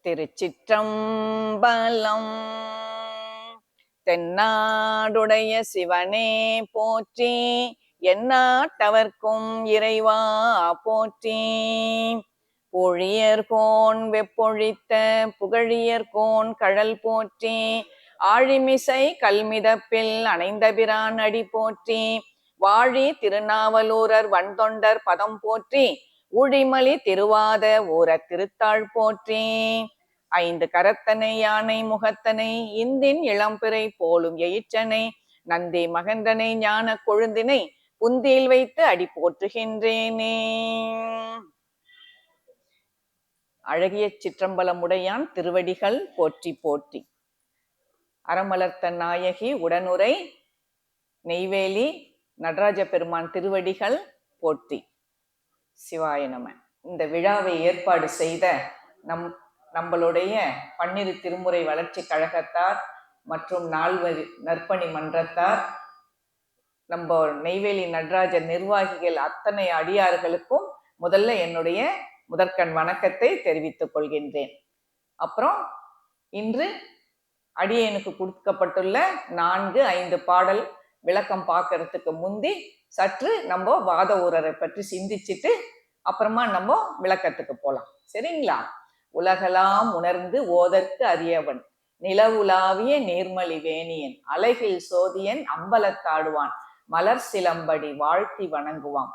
திருச்சிற்றம்பலம். தென்னாடுடைய சிவனே போற்றி, எந்நாட்டவர்க்கும் இறைவா போற்றி. பொழியர்கோன் வெப்பொழித்த புகழியர்கோன் கழல் போற்றி, ஆழிமிசை கல்மிதப்பில் அணைந்தபிரான் அடி போற்றி. வாழி திருநாவலூரர் வன்தொண்டர் பதம் போற்றி, ஊழிமலி திருவாத ஊர திருத்தாள் போற்றி. ஐந்து கரத்தனை யானை முகத்தனை, இந்தின் இளம்பிறை போலும் எயிற்றனை, நந்தி மகந்தனை ஞான கொழுந்தினை, புந்தியில் வைத்து அடி போற்றுகின்றேனே. அழகிய சிற்றம்பலமுடையான் திருவடிகள் போற்றி போற்றி. அறமலர்த்த நாயகி உடனுரை நெய்வேலி நடராஜ பெருமான் திருவடிகள் போற்றி. சிவாய நம. இந்த விழாவை ஏற்பாடு செய்த நம்மளுடைய பன்னிரு திருமுறை வளர்ச்சி கழகத்தார் மற்றும் நால்வரி நற்பணி மன்றத்தார், நம்ம நெய்வேலி நடராஜர் நிர்வாகிகள் அத்தனை அடியார்களுக்கும் முதல்ல என்னுடைய முதற்கண் வணக்கத்தை தெரிவித்துக் கொள்கின்றேன். அப்புறம் இன்று அடியேனுக்கு கொடுக்கப்பட்டுள்ள 4-5 பாடல் விளக்கம் பார்க்கறதுக்கு முந்தி சற்று நம்ம வாத ஊரரை பற்றி சிந்திச்சுட்டு அப்புறமா நம்ம விளக்கத்துக்கு போலாம். சரிங்களா? உலகலாம் உணர்ந்து ஓதற்கு அறியவன், நிலவுலாவிய நீர்மலி வேணியன், அழகில் சோதியன் அம்பலத்தாடுவான், மலர் சிலம்படி வாழ்த்தி வணங்குவான்.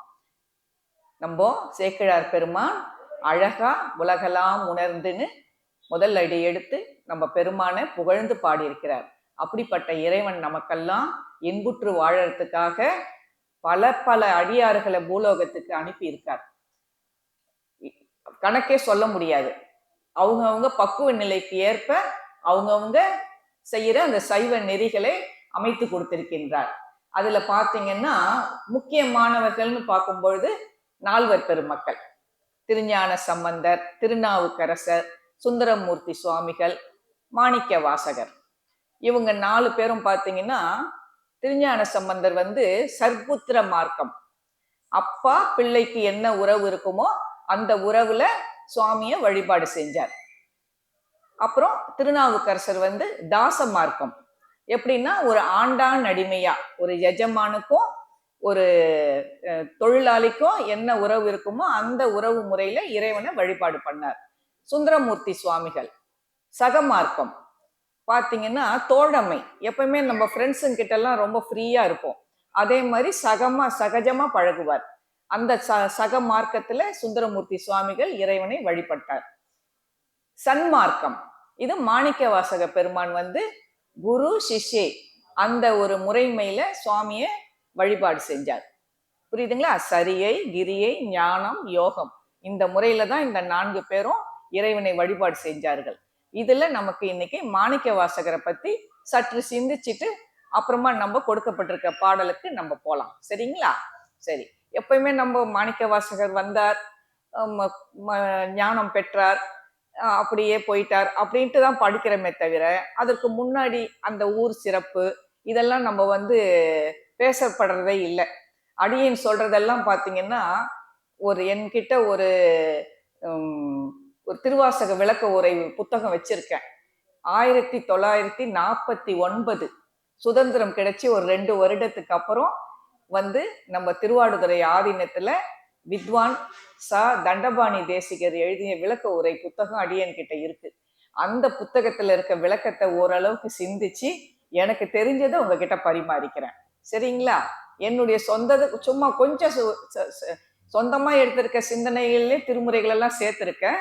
நம்ம சேக்கிழார் பெருமான் அழகா உலகலாம் உணர்ந்துன்னு முதல் அடி எடுத்து நம்ம பெருமானை புகழ்ந்து பாடியிருக்கிறார். அப்படிப்பட்ட இறைவன் நமக்கெல்லாம் இன்புற்று வாழறதுக்காக பல அடியார்களை பூலோகத்துக்கு அனுப்பி இருக்கார். கணக்கே சொல்ல முடியாது. அவங்கவுங்க பக்குவ நிலைக்கு ஏற்ப அவங்கவுங்க செய்யற அந்த சைவ நெறிகளை அமைத்து கொடுத்திருக்கின்றார். அதுல பாத்தீங்கன்னா முக்கியமானவர்கள்னு பார்க்கும்பொழுது 4 பெருமக்கள், திருஞான சம்பந்தர், திருநாவுக்கரசர், சுந்தரமூர்த்தி சுவாமிகள், மாணிக்க வாசகர். இவங்க 4 பேரும் பார்த்தீங்கன்னா, திருஞான சம்பந்தர் சர்புத்திர மார்க்கம், அப்பா பிள்ளைக்கு என்ன உறவு இருக்குமோ அந்த உறவுல சுவாமிய வழிபாடு செஞ்சார். அப்புறம் திருநாவுக்கரசர் தாச மார்க்கம், எப்படின்னா ஒரு ஆண்டான் அடிமையா ஒரு எஜமானுக்கும் ஒரு தொழிலாளிக்கும் என்ன உறவு இருக்குமோ அந்த உறவு முறையில இறைவனை வழிபாடு பண்ணார். சுந்தரமூர்த்தி சுவாமிகள் சகமார்க்கம், பார்த்தீங்கன்னா தோழமை, எப்பவுமே நம்ம ஃப்ரெண்ட்ஸுங்க கிட்ட எல்லாம் ரொம்ப ஃப்ரீயா இருப்போம். அதே மாதிரி சகஜமா பழகுவார். அந்த சக மார்க்கத்துல சுந்தரமூர்த்தி சுவாமிகள் இறைவனை வழிபட்டார். சன்மார்க்கம், இது மாணிக்க வாசக பெருமான் குரு சிஷ்யே அந்த ஒரு முறைமையில சுவாமிய வழிபாடு செஞ்சார். புரியுதுங்களா? சரியை, கிரியை, ஞானம், யோகம், இந்த முறையில தான் இந்த 4 பேரும் இறைவனை வழிபாடு செஞ்சார்கள். இதுல நமக்கு இன்னைக்கு மாணிக்க வாசகரை பத்தி சற்று சிந்திச்சுட்டு அப்புறமா நம்ம கொடுக்கப்பட்டிருக்க பாடலுக்கு நம்ம போலாம். சரிங்களா? சரி. எப்பயுமே நம்ம மாணிக்க வாசகர் வந்தார், ஞானம் பெற்றார், அப்படியே போயிட்டார் அப்படின்ட்டு தான் படிக்கிறோமே தவிர அதற்கு முன்னாடி அந்த ஊர் சிறப்பு இதெல்லாம் நம்ம பேசப்படுறதே இல்லை. அடியேன் சொல்றதெல்லாம் பார்த்தீங்கன்னா, என்கிட்ட ஒரு திருவாசக விளக்க உரை புத்தகம் வச்சிருக்கேன். 1949 சுதந்திரம் கிடைச்சி ஒரு 2 வருடத்துக்கு அப்புறம் நம்ம திருவாடுதுறை ஆதீனத்துல வித்வான் தண்டபாணி தேசிகர் எழுதிய விளக்க உரை புத்தகம் அடியன் கிட்ட இருக்கு. அந்த புத்தகத்துல இருக்க விளக்கத்தை ஓரளவுக்கு சிந்திச்சு எனக்கு தெரிஞ்சதை உங்ககிட்ட பரிமாறிக்கிறேன். சரிங்களா? என்னுடைய சும்மா கொஞ்சம் சொந்தமா எடுத்திருக்க சிந்தனைகள்லயே திருமுறைகள் எல்லாம் சேர்த்திருக்கேன்.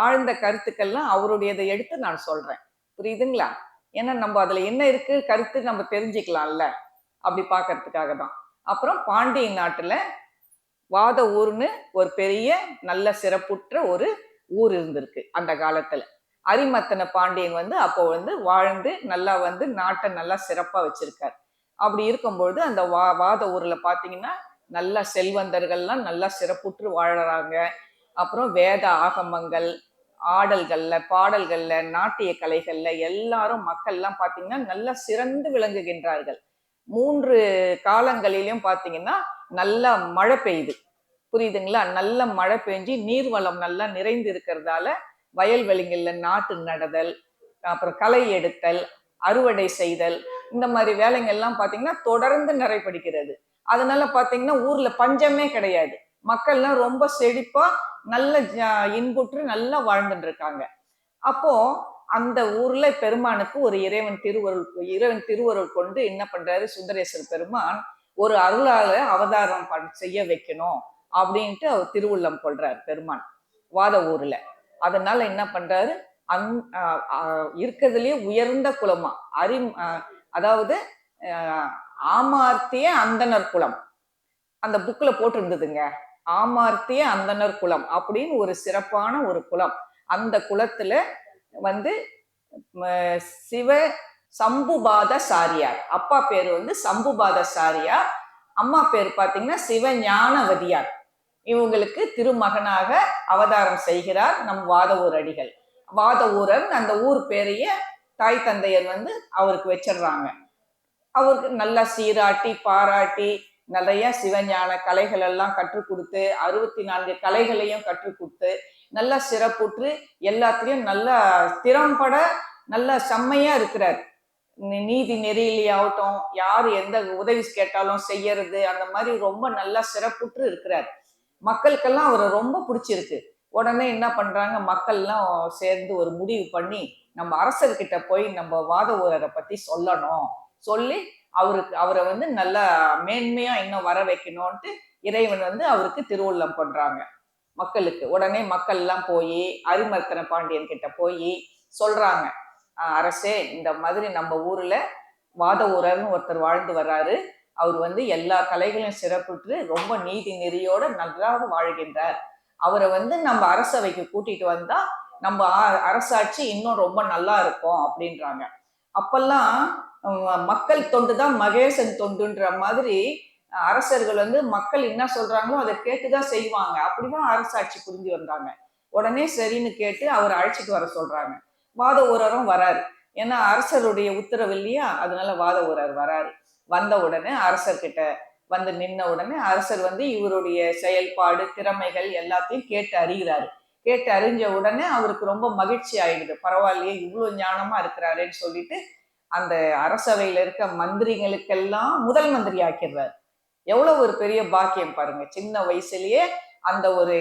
ஆழ்ந்த கருத்துக்கள்லாம் அவருடையதை எடுத்து நான் சொல்றேன். புரியுதுங்களா? ஏன்னா நம்ம அதுல என்ன இருக்கு கருத்து நம்ம தெரிஞ்சுக்கலாம்ல, அப்படி பார்க்கறதுக்காக தான். அப்புறம் பாண்டிய நாட்டுல வாத ஊர்னு ஒரு பெரிய நல்ல சிறப்புற்ற ஒரு ஊர் இருந்திருக்கு அந்த காலத்துல. அரிமத்தன பாண்டியன் அப்போ வாழ்ந்து நல்லா நாட்டை நல்லா சிறப்பா வச்சிருக்காரு. அப்படி இருக்கும்பொழுது அந்த வாத ஊர்ல பாத்தீங்கன்னா நல்ல செல்வந்தர்கள்லாம் நல்லா சிறப்புற்று வாழறாங்க. அப்புறம் வேத ஆகமங்கள், ஆடல்கள்ல, பாடல்கள்ல, நாட்டிய கலைகள்ல எல்லாரும் மக்கள்லாம் பார்த்தீங்கன்னா நல்லா சிறந்து விளங்குகின்றார்கள். 3 காலங்களிலும் பார்த்தீங்கன்னா நல்லா மழை பெய்யுது. புரியுதுங்களா? நல்ல மழை பெஞ்சு நீர்வளம் நல்லா நிறைந்து இருக்கிறதால வயல்வெளிகள்ல நாட்டு நடுதல், அப்புறம் களை எடுத்தல், அறுவடை செய்தல், இந்த மாதிரி வேலைங்கள்லாம் பார்த்தீங்கன்னா தொடர்ந்து நடைபெறுகிறது. அதனால பார்த்தீங்கன்னா ஊர்ல பஞ்சமே கிடையாது. மக்கள்லாம் ரொம்ப செழிப்பா நல்ல இன்புற்று நல்லா வாழ்ந்துட்டு இருக்காங்க. அப்போ அந்த ஊர்ல பெருமானுக்கு ஒரு இறைவன் திருவருள் கொண்டு என்ன பண்றாரு சுந்தரேஸ்வர பெருமான், ஒரு அருளால அவதாரம் செய்ய வைக்கணும் அப்படின்ட்டு அவர் திருவுள்ளம் கொள்றார் பெருமான் வாத ஊர்ல. அதனால என்ன பண்றாரு, அந் இருக்கிறதுலயே உயர்ந்த குலமா அதாவது ஆமார்த்திய அந்தனர் குலம் அந்த புக்ல போட்டு இருந்ததுங்க. ஆமார்த்திய அந்தனர் குலம் அப்படின்னு ஒரு சிறப்பான ஒரு குலம். அந்த குலத்துல வந்து சிவ சம்புபாத சாரியார், அப்பா பேரு வந்து சம்புபாத சாரியார், அம்மா பேர் பாத்தீங்கன்னா சிவஞானவதியார். இவங்களுக்கு திருமகனாக அவதாரம் செய்கிறார் நம் வாதவூர் அடிகள். வாதவூரர் அந்த ஊர் பேரைய தாய் தந்தையர் வந்து அவருக்கு வச்சிடுறாங்க. அவருக்கு நல்லா சீராட்டி பாராட்டி நிறைய சிவஞான கலைகள் எல்லாம் கற்றுக் கொடுத்து 64 கலைகளையும் கற்றுக் கொடுத்து நல்லா சிறப்புற்று எல்லாத்துலயும் நல்லா திறம்பட நல்லா செம்மையா இருக்கிறார். நீதி நெறியிலேயாகட்டும், யார் எந்த உதவி கேட்டாலும் செய்யறது, அந்த மாதிரி ரொம்ப நல்லா சிறப்புற்று இருக்கிறார். மக்களுக்கெல்லாம் அவரை ரொம்ப பிடிச்சிருக்கு. உடனே என்ன பண்றாங்க, மக்கள்லாம் சேர்ந்து ஒரு முடிவு பண்ணி நம்ம அரசர்கிட்ட போய் நம்ம வாத ஊரரை பத்தி சொல்லணும், சொல்லி அவரை வந்து நல்லா மேன்மையா இன்னும் வர வைக்கணும்ட்டு இறைவன் வந்து அவருக்கு திருவுள்ளம் பண்றாங்க மக்களுக்கு. உடனே மக்கள் எல்லாம் போய் அரிமர்த்தன பாண்டியன் கிட்ட போய் சொல்றாங்க, அரசே இந்த மாதிரி நம்ம ஊர்ல வாத ஊரர்னு ஒருத்தர் வாழ்ந்து வர்றாரு, அவர் வந்து எல்லா கலைகளையும் சிறப்புற்று ரொம்ப நீதி நெறியோட நன்றாக வாழ்கின்றார், அவரை வந்து நம்ம அரசவைக்கு கூட்டிட்டு வந்தா நம்ம அரசாட்சி இன்னும் ரொம்ப நல்லா இருக்கும் அப்படின்றாங்க. அப்பெல்லாம் மக்கள் தொண்டு தான் மகேசன் தொண்டுன்ற மாதிரி அரசர்கள் வந்து மக்கள் என்ன சொல்றாங்களோ அதை கேட்டுதான் செய்வாங்க. அப்படிதான் அரசாட்சி புரிஞ்சு வந்தாங்க. உடனே சரின்னு கேட்டு அவர் அழைச்சிட்டு வர சொல்றாங்க. வாத ஊரரும் வராரு. ஏன்னா அரசருடைய உத்தரவு இல்லையா, அதனால வாத ஊரர் வராரு. வந்த உடனே அரசர்கிட்ட வந்து நின்ன உடனே அரசர் வந்து இவருடைய செயல்பாடு திறமைகள் எல்லாத்தையும் கேட்டு அறிகிறாரு. கேட்டு அறிஞ்ச உடனே அவருக்கு ரொம்ப மகிழ்ச்சி ஆயிடுது. பரவாயில்லையே இவ்வளவு ஞானமா இருக்கிறாருன்னு சொல்லிட்டு அந்த அரசவையில இருக்க மந்திரிகளுக்கெல்லாம் முதல் மந்திரி ஆக்கிடுறாரு. எவ்வளவு ஒரு பெரிய பாக்கியம் பாருங்க. சின்ன வயசுலயே அந்த ஒரு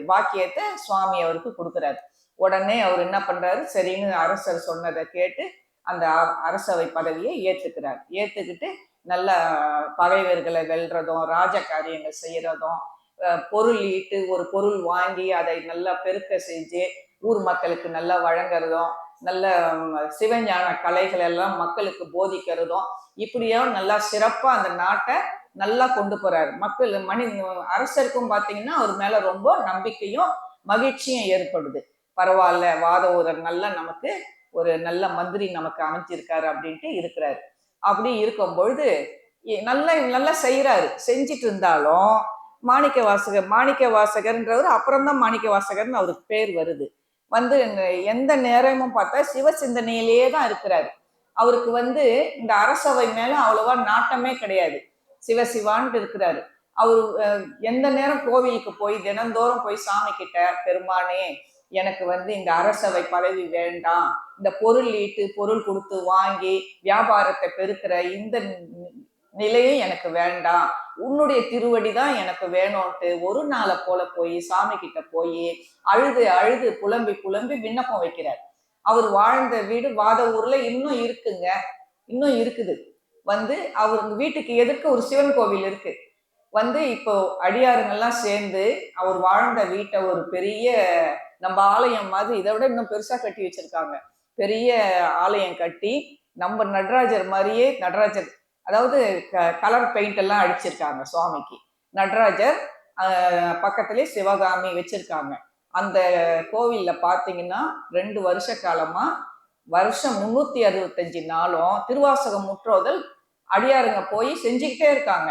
பாக்கியத்தை சுவாமி அவருக்கு கொடுக்குறாரு. உடனே அவர் என்ன பண்றாரு, சரின்னு அரசர் சொன்னதை கேட்டு அந்த அரசவை பதவியை ஏத்துக்கிறார். ஏத்துக்கிட்டு நல்ல பகைவர்களை வெல்றதும், ராஜ காரியங்கள் செய்யறதும், பொருள் ஈட்டு ஒரு பொருள் வாங்கி அதை நல்லா பெருக்க செஞ்சு ஊர் மக்களுக்கு நல்லா வழங்குறதும், நல்ல சிவஞான கலைகள் எல்லாம் மக்களுக்கு போதிக்கிறதும், இப்படியோ நல்லா சிறப்பா அந்த நாட்டை நல்லா கொண்டு போறாரு. மக்கள் அரசருக்கும் பாத்தீங்கன்னா அவர் மேல ரொம்ப நம்பிக்கையும் மகிழ்ச்சியும் ஏற்படுது. பரவாயில்ல, வாத ஊரர் நல்லா நமக்கு ஒரு நல்ல மந்திரி நமக்கு அமைச்சிருக்காரு அப்படின்ட்டு இருக்கிறாரு. அப்படி இருக்கும் பொழுது நல்லா நல்லா செய்யறாரு. செஞ்சிட்டு இருந்தாலும் மாணிக்க வாசகர்ன்றவர் அப்புறம்தான் மாணிக்க வாசகர்னு அவருக்கு பேர் வருது. வந்து எந்த நேரமும் பார்த்தா சிவ சிந்தனையிலேயே தான் இருக்கிறாரு. அவருக்கு வந்து இந்த அரசவை மேல அவ்வளவா நாட்டமே கிடையாது. சிவசிவான்ட்டு இருக்கிறாரு. அவரு எந்த நேரம் கோவிலுக்கு போய் தினந்தோறும் போய் சாமி கிட்ட, பெருமானே எனக்கு வந்து இந்த அரசவை பதவி வேண்டாம், இந்த பொருள் ஈட்டு பொருள் கொடுத்து வாங்கி வியாபாரத்தை பெருக்கிற இந்த நிலையும் எனக்கு வேண்டாம், உன்னுடைய திருவடி தான் எனக்கு வேணும்ட்டு ஒரு நாளை போல போய் சாமி கிட்ட போய் அழுது அழுது புலம்பி புலம்பி விண்ணப்பம் வைக்கிறார். அவர் வாழ்ந்த வீடு வாத ஊர்ல இன்னும் இருக்குங்க, இன்னும் இருக்குது. வந்து அவருக்கு வீட்டுக்கு எதிர்க்க ஒரு சிவன் கோவில் இருக்கு. வந்து இப்போ அடியாருங்கெல்லாம் சேர்ந்து அவர் வாழ்ந்த வீட்டை ஒரு பெரிய நம்ம ஆலயம் மாதிரி இதை விட இன்னும் பெருசா கட்டி வச்சிருக்காங்க. பெரிய ஆலயம் கட்டி நம்ம நடராஜர் மாதிரியே, நடராஜர் அதாவது கலர் பெயிண்ட் எல்லாம் அடிச்சிருக்காங்க சுவாமிக்கு. நடராஜர் பக்கத்திலே சிவகாமி வச்சிருக்காங்க. அந்த கோவில்ல பாத்தீங்கன்னா 2 வருஷ காலமா வருஷம் 365 நாளும் திருவாசகம் முற்றோதல் அடியாருங்க போய் செஞ்சுக்கிட்டே இருக்காங்க.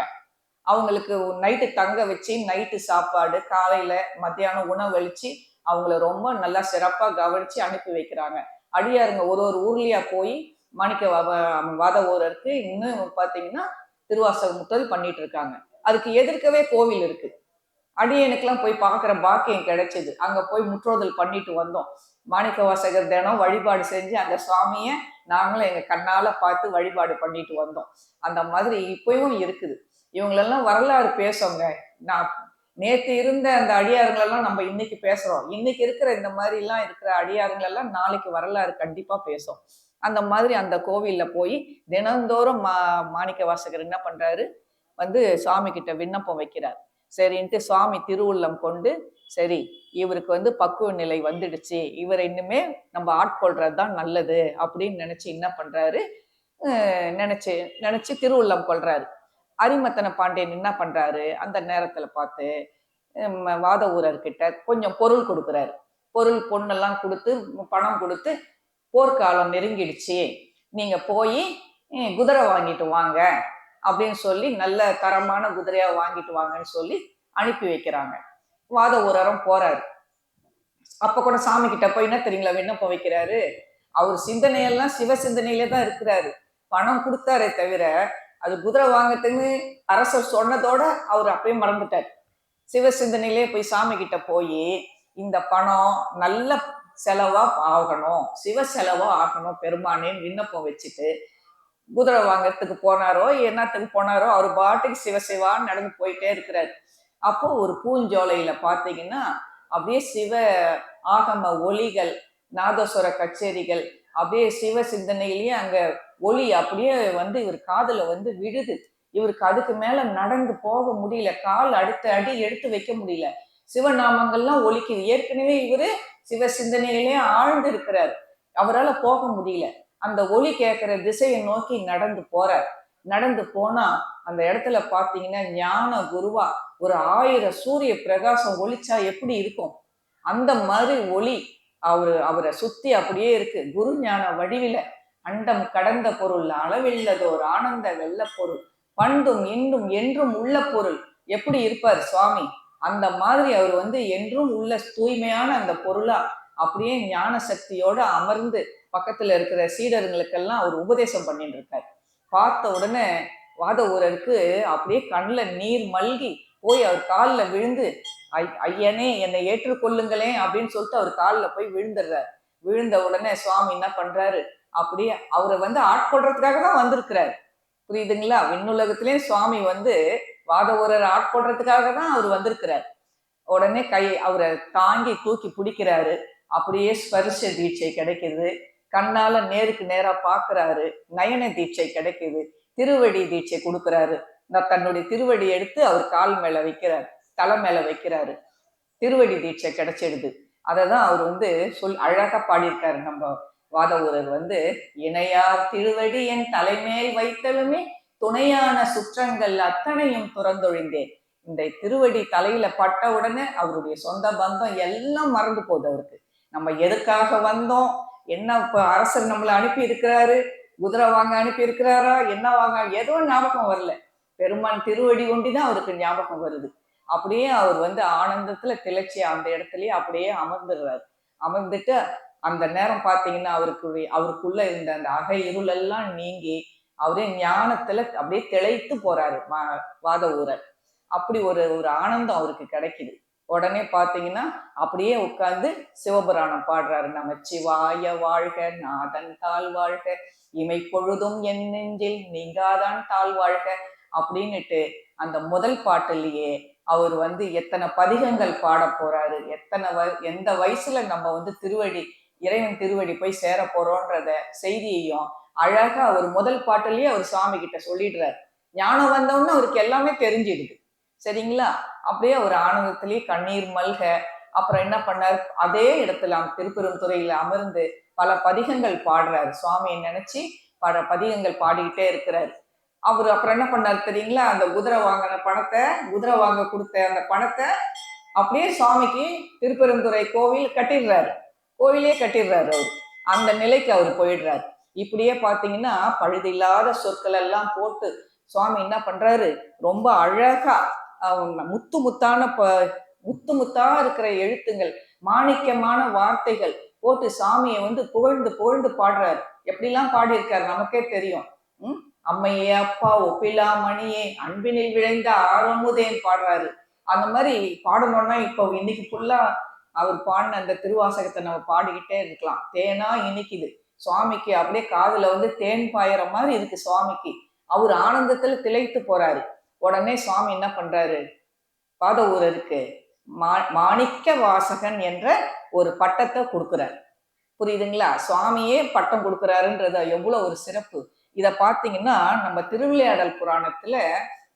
அவங்களுக்கு நைட்டு தங்க வச்சு நைட்டு சாப்பாடு, காலையில மத்தியானம் உணவளிச்சு அவங்கள ரொம்ப நல்லா சிறப்பா கவனிச்சு அனுப்பி வைக்கிறாங்க. அடியாருங்க ஒரு ஒரு ஊர்லயா போய் மாணிக்க வாத ஊரருக்கு இன்னும் பாத்தீங்கன்னா திருவாசகம் முற்றோதல் பண்ணிட்டு இருக்காங்க. அதுக்கு எதிர்க்கவே கோவில் இருக்கு. அடியனுக்கெல்லாம் போய் பார்க்குற பாக்கியம் கிடைச்சது. அங்க போய் முற்றோதல் பண்ணிட்டு வந்தோம். மாணிக்க வாசகர் தினம் வழிபாடு செஞ்சு அந்த சுவாமியை நாங்களும் எங்க கண்ணால பார்த்து வழிபாடு பண்ணிட்டு வந்தோம். அந்த மாதிரி இப்பவும் இருக்குது. இவங்களெல்லாம் வரலாறு பேசுங்க. நான் நேற்று இருந்த அந்த அடியாருங்களெல்லாம் நம்ம இன்னைக்கு பேசுறோம். இன்னைக்கு இருக்கிற இந்த மாதிரி எல்லாம் இருக்கிற அடியாருங்களெல்லாம் நாளைக்கு வரலாறு கண்டிப்பா பேசும். அந்த மாதிரி அந்த கோவில்ல போய் தினந்தோறும் மாணிக்க வாசகர் என்ன பண்றாரு, வந்து சுவாமி கிட்ட விண்ணப்பம் வைக்கிறார். சரின்ட்டு சுவாமி திருவுள்ளம் கொண்டு, சரி இவருக்கு வந்து பக்குவ நிலை வந்துடுச்சு, இவரை இன்னுமே நம்ம ஆட்கொள்றது தான் நல்லது அப்படின்னு நினைச்சு என்ன பண்றாரு, நினைச்சு நினைச்சு திருவுள்ளம் கொள்றாரு. அரிமத்தன பாண்டியன் என்ன பண்றாரு, அந்த நேரத்துல பார்த்து வாத ஊரர்கிட்ட கொஞ்சம் பொருள் கொடுக்குறாரு. பொருள் பொண்ணெல்லாம் கொடுத்து பணம் கொடுத்து, போர்க்காலம் நெருங்கிடுச்சு, நீங்க போய் குதிரை வாங்கிட்டு வாங்க அப்படின்னு சொல்லி நல்ல தரமான குதிரையா வாங்கிட்டு வாங்கன்னு சொல்லி அனுப்பி வைக்கிறாங்க. வாத ஊரரும் போறாரு. அப்ப கூட சாமி கிட்ட போய் என்ன தெரியுங்களா விண்ணப்பம் வைக்கிறாரு, அவர் சிந்தனையெல்லாம் சிவ சிந்தனையிலே தான் இருக்கிறாரு. பணம் கொடுத்தாரே தவிர அது குதிரை வாங்கத்துன்னு அரசர் சொன்னதோட அவர் அப்படியே மறந்துட்டார். சிவ சிந்தனையிலே போய் சாமி கிட்ட போய் இந்த பணம் நல்ல செலவா ஆகணும், சிவ செலவா ஆகணும் பெருமானேன்னு விண்ணப்பம் வச்சுட்டு குதிரை வாங்கறதுக்கு போனாரோ என்னத்துக்கு போனாரோ அவர் பாட்டுக்கு சிவசிவான்னு நடந்து போயிட்டே இருக்கிறாரு. அப்போ ஒரு பூஞ்சோலையில பாத்தீங்கன்னா அப்படியே சிவ ஆகம ஒலிகள், நாதஸ்வர கச்சேரிகள், அப்படியே சிவ சிந்தனையிலேயே அங்க ஒலி அப்படியே வந்து இவர் காதுல வந்து விழுது. இவருக்கு அதுக்கு மேல நடந்து போக முடியல, கால் அடுத்த அடி எடுத்து வைக்க முடியல. சிவநாமங்கள்லாம் ஒலிக்குது. ஏற்கனவே இவரு சிவ சிந்தனையிலே ஆழ்ந்து இருக்கிறார், அவரால் போக முடியல. அந்த ஒலி கேட்கிற திசையை நோக்கி நடந்து போறார். நடந்து போனா அந்த இடத்துல பாத்தீங்கன்னா ஞான குருவா ஒரு 1000 சூரிய பிரகாசம் ஒளிச்சா எப்படி இருக்கும் அந்த மாதிரி ஒளி அவரை சுத்தி அப்படியே இருக்கு. குரு ஞான வடிவில அண்டம் கடந்த பொருள், அளவில்லதோர் ஆனந்த வெள்ள பொருள், பண்டும் இன்றும் என்றும் உள்ள பொருள். எப்படி இருப்பார் சுவாமி, அந்த மாதிரி அவர் வந்து என்றும் உள்ள தூய்மையான அந்த பொருளா அப்படியே ஞான சக்தியோட அமர்ந்து பக்கத்துல இருக்கிற சீடர்களுக்கெல்லாம் அவர் உபதேசம் பண்ணிட்டு இருக்கார். பார்த்த உடனே வாத ஊரருக்கு அப்படியே கண்ணில் நீர் மல்கி போய் அவர் காலில் விழுந்து, ஐயனே என்னை ஏற்றுக்கொள்ளுங்களேன் அப்படின்னு சொல்லிட்டு அவர் காலில் போய் விழுந்துடுறார். விழுந்த உடனே சுவாமி என்ன பண்றாரு, அப்படியே அவரை வந்து ஆட்கொள்றதுக்காக தான் வந்திருக்கிறார். புரியுதுங்களா? விண்ணுலகத்திலேயும் சுவாமி வந்து வாத ஊரர் ஆட்கொள்றதுக்காக தான் அவர் வந்திருக்கிறார். உடனே அவரை தாங்கி தூக்கி பிடிக்கிறாரு. அப்படியே ஸ்பர்ஷ தீட்சை கிடைக்குது. கண்ணால நேருக்கு நேரா பாக்குறாரு. நயன தீட்சை கிடைக்குது. திருவடி தீட்சை கொடுக்குறாரு. தன்னுடைய திருவடி எடுத்து அவர் கால் மேல வைக்கிறார், தலை மேல வைக்கிறாரு. திருவடி தீட்சை கிடைச்சிடுது. அததான் அவர் வந்து அழகா பாடியிருக்காரு நம்ம வாத ஊரர் வந்து, இணையார் திருவடி என் தலைமேல் வைத்தலுமே துணையான சுற்றங்கள் அத்தனையும் துறந்தொழிந்தேன். இந்த திருவடி தலையில பட்ட உடனே அவருடைய சொந்த பந்தம் எல்லாம் மறந்து போகுது அவருக்கு. நம்ம எதுக்காக வந்தோம், என்ன இப்ப அரசர் நம்மளை அனுப்பி இருக்கிறாரு, குதிரை வாங்க அனுப்பி இருக்கிறாரா, என்ன வாங்க, ஏதோ ஞாபகம் வரல. பெருமான் திருவடி ஒண்டிதான் அவருக்கு ஞாபகம் வருது. அப்படியே அவர் வந்து ஆனந்தத்துல திளைச்சி அந்த இடத்துலயே அப்படியே அமர்ந்துடுறாரு. அமர்ந்துட்டு அந்த நேரம் பார்த்தீங்கன்னா அவருக்குள்ள இருந்த அந்த அகை இருள் எல்லாம் நீங்கி அவரே ஞானத்துல அப்படியே திளைத்து போறாரு வாத ஊரர். அப்படி ஒரு ஒரு ஆனந்தம் அவருக்கு கிடைக்குது. உடனே பார்த்தீங்கன்னா அப்படியே உட்கார்ந்து சிவபுராணம் பாடுறாரு. நமச்சிவாய வாழ்க, நாதன் தாழ் வாழ்க, இமை பொழுதும் என் நெஞ்சில் நீங்காதான் தாழ் வாழ்க அப்படின்னுட்டு அந்த முதல் பாட்டுலயே அவர் வந்து எத்தனை பதிகங்கள் பாட போறாரு, எந்த வயசுல நம்ம வந்து இறைவன் திருவடி போய் சேர போறோன்றத செய்தியையும் அழகா அவர் முதல் பாட்டுலயே அவர் சுவாமி கிட்ட சொல்லிடுறாரு. ஞானம் வந்தவொன்னு அவருக்கு எல்லாமே தெரிஞ்சிடுது. சரிங்களா? அப்படியே ஒரு ஆனந்தத்திலேயே கண்ணீர் மல்க அப்புறம் என்ன பண்ணார், அதே இடத்துல திருப்பெருந்துறையில அமர்ந்து பல பதிகங்கள் பாடுறாரு. சுவாமியை நினைச்சு பல பதிகங்கள் பாடிக்கிட்டே இருக்கிறாரு. அவர் அப்புறம் என்ன பண்ணாரு தெரியுங்களா, அந்த குதிரை வாங்க கொடுத்த அந்த பணத்தை அப்படியே சுவாமிக்கு திருப்பெருந்துறை கோவிலே கட்டிடுறாரு அவர். அந்த நிலைக்கு அவர் போயிடுறாரு. இப்படியே பாத்தீங்கன்னா பழுதில்லாத சொற்கள் எல்லாம் போட்டு சுவாமி என்ன பண்றாரு, ரொம்ப அழகா முத்து முத்தா இருக்கிற எழுத்துங்கள், மாணிக்கமான வார்த்தைகள் போட்டு சாமியை வந்து புகழ்ந்து பாடுறாரு. எப்படிலாம் பாடியிருக்காரு நமக்கே தெரியும். அம்மையே அப்பா ஒப்பிலா மணியே அன்பினில் விளைந்த ஆரமுதேன்னு பாடுறாரு. அந்த மாதிரி பாடணும்னா இப்போ இன்னைக்கு ஃபுல்லா அவர் பாடின அந்த திருவாசகத்தை நம்ம பாடிக்கிட்டே இருக்கலாம். தேனா இனிக்குது சுவாமிக்கு, அப்படியே காதுல வந்து தேன் பாயிற மாதிரி இருக்கு சுவாமிக்கு. அவர் ஆனந்தத்துல திளைத்து போறாரு. உடனே சுவாமி என்ன பண்றாரு, பாத ஊரருக்கு மாணிக்க வாசகன் என்ற ஒரு பட்டத்தை கொடுக்குறாரு. புரியுதுங்களா? சுவாமியே பட்டம் கொடுக்குறாருன்றத எவ்வளவு ஒரு சிறப்பு. இத பாத்தீங்கன்னா நம்ம திருவிளையாடல் புராணத்துல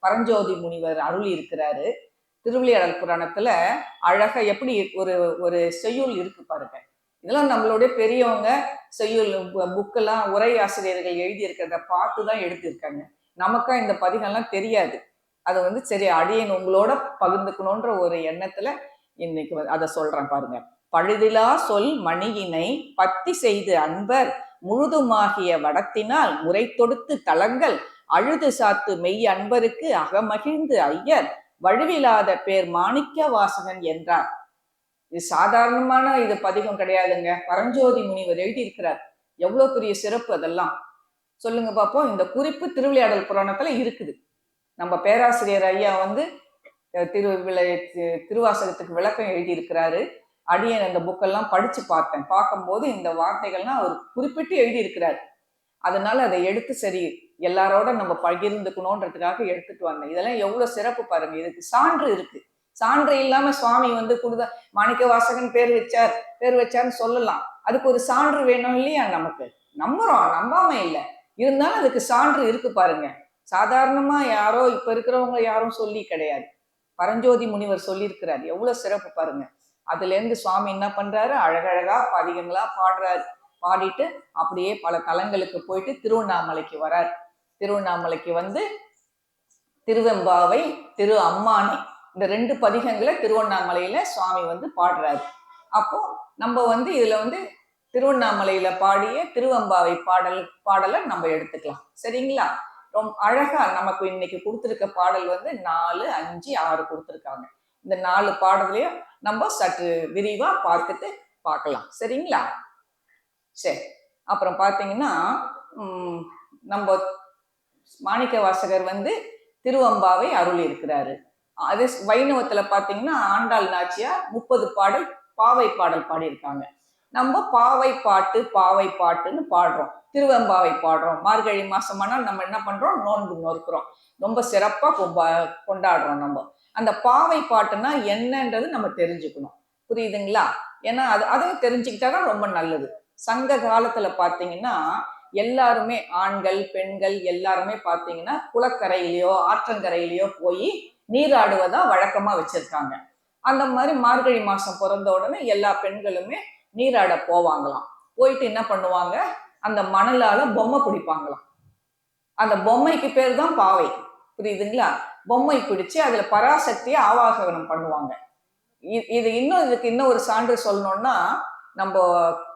பரஞ்சோதி முனிவர் அருளி இருக்கிறாரு. திருவிளையாடல் புராணத்துல அழகா எப்படி ஒரு ஒரு செய்யுள் இருக்கு பாருங்க. இதெல்லாம் நம்மளுடைய பெரியவங்க செய்யுள் புக்கெல்லாம் உரை ஆசிரியர்கள் எழுதி இருக்கிறத பார்த்துதான் எழுதியிருக்காங்க. நமக்கா இந்த பதிகம்லாம் தெரியாது. அதை வந்து சரி அடியேன் உங்களோட பகிர்ந்துக்கணுன்ற ஒரு எண்ணத்துல இன்னைக்கு அதை சொல்றேன் பாருங்க. பழுதிலா சொல் மணியினை பத்தி செய்து அன்பர் முழுதுமாகிய வடத்தினால் முறை தொடுத்து தலங்கள் அழுது சாத்து மெய் அன்பருக்கு அகமகிழ்ந்து ஐயர் வழுவிலாத பேர் மாணிக்க வாசகன் என்றார். இது சாதாரணமான இது பதிகம் கிடையாதுங்க. பரஞ்சோதி முனிவர் எழுதியிருக்கிறார். எவ்வளவு பெரிய சிறப்பு அதெல்லாம் சொல்லுங்க பார்ப்போம். இந்த குறிப்பு திருவிளையாடல் புராணத்துல இருக்குது. நம்ம பேராசிரியர் ஐயா வந்து திருவாசகத்துக்கு விளக்கம் எழுதியிருக்கிறாரு. அடியன் அந்த புக்கெல்லாம் படிச்சு பார்த்தேன். பார்க்கும்போது இந்த வார்த்தைகள்லாம் அவர் குறிப்பிட்டு எழுதியிருக்கிறார். அதனால அதை எடுத்து சரி எல்லாரோட நம்ம பகிர்ந்துக்கணுன்றதுக்காக எடுத்துட்டு வந்தேன். இதெல்லாம் எவ்வளவு சிறப்பு பாருங்க. இதுக்கு சான்று இருக்கு. சான்று இல்லாம சுவாமி வந்து கொடுத்த மாணிக்க வாசகன் பேர் வச்சார்னு சொல்லலாம். அதுக்கு ஒரு சான்று வேணும் இல்லையா? நமக்கு நம்புறோம், நம்பாம இல்லை, இருந்தாலும் அதுக்கு சான்று இருக்கு பாருங்க. சாதாரணமா யாரோ இப்ப இருக்கிறவங்க யாரும் சொல்லி கிடையாது. பரஞ்சோதி முனிவர் சொல்லியிருக்கிறார். எவ்வளவு சிறப்பு பாருங்க. அதுல இருந்து சுவாமி என்ன பண்றாரு, அழகழகா பதிகங்களா பாடுறாரு. பாடிட்டு அப்படியே பல தலங்களுக்கு போயிட்டு திருவண்ணாமலைக்கு வரார். திருவண்ணாமலைக்கு வந்து திருவெம்பாவை, திரு அம்மானை, இந்த 2 பதிகங்களை திருவண்ணாமலையில சுவாமி வந்து பாடுறாரு. அப்போ நம்ம வந்து இதுல வந்து திருவண்ணாமலையில பாடிய திருவெம்பாவை பாடலை நம்ம எடுத்துக்கலாம். சரிங்களா? ரொம்ப அழகா நமக்கு இன்னைக்கு கொடுத்துருக்க பாடல் வந்து 4, 5, 6 கொடுத்துருக்காங்க. இந்த 4 பாடலையும் நம்ம சற்று விரிவா பார்த்துட்டு பார்க்கலாம். சரிங்களா? சரி. அப்புறம் பார்த்தீங்கன்னா நம்ம மாணிக்க வாசகர் வந்து திருவெம்பாவை அருள் இருக்கிறாரு. அது வைணவத்துல பார்த்தீங்கன்னா ஆண்டாள் நாச்சியார் 30 பாடல் பாவை பாடல் பாடியிருக்காங்க. நம்ம பாவை பாட்டுன்னு பாடுறோம். திருவெம்பாவை பாடுறோம். மார்கழி மாசமானால் நம்ம என்ன பண்றோம், நோன்பு நோக்கிறோம். ரொம்ப சிறப்பா கொண்டாடுறோம். நம்ம அந்த பாவை பாட்டுனா என்னன்றது நம்ம தெரிஞ்சுக்கணும். புரியுதுங்களா? ஏன்னா அதையும் தெரிஞ்சுக்கிட்டாதான் ரொம்ப நல்லது. சங்க காலத்துல பாத்தீங்கன்னா எல்லாருமே ஆண்கள் பெண்கள் எல்லாருமே பாத்தீங்கன்னா குளக்கரையிலயோ ஆற்றங்கரையிலயோ போய் நீராடுவதா வழக்கமா வச்சிருக்காங்க. அந்த மாதிரி மார்கழி மாசம் பிறந்த உடனே எல்லா பெண்களுமே நீராட போவாங்களாம். போயிட்டு என்ன பண்ணுவாங்க, அந்த மணலால பொம்மை பிடிப்பாங்களாம். அந்த பொம்மைக்கு பேர் தான் பாவை. புரியுதுங்களா? பொம்மை பிடிச்சு அதுல பராசக்தியை ஆவாகனம் பண்ணுவாங்க. இதுக்கு இன்னும் ஒரு சான்று சொல்லணும்னா, நம்ம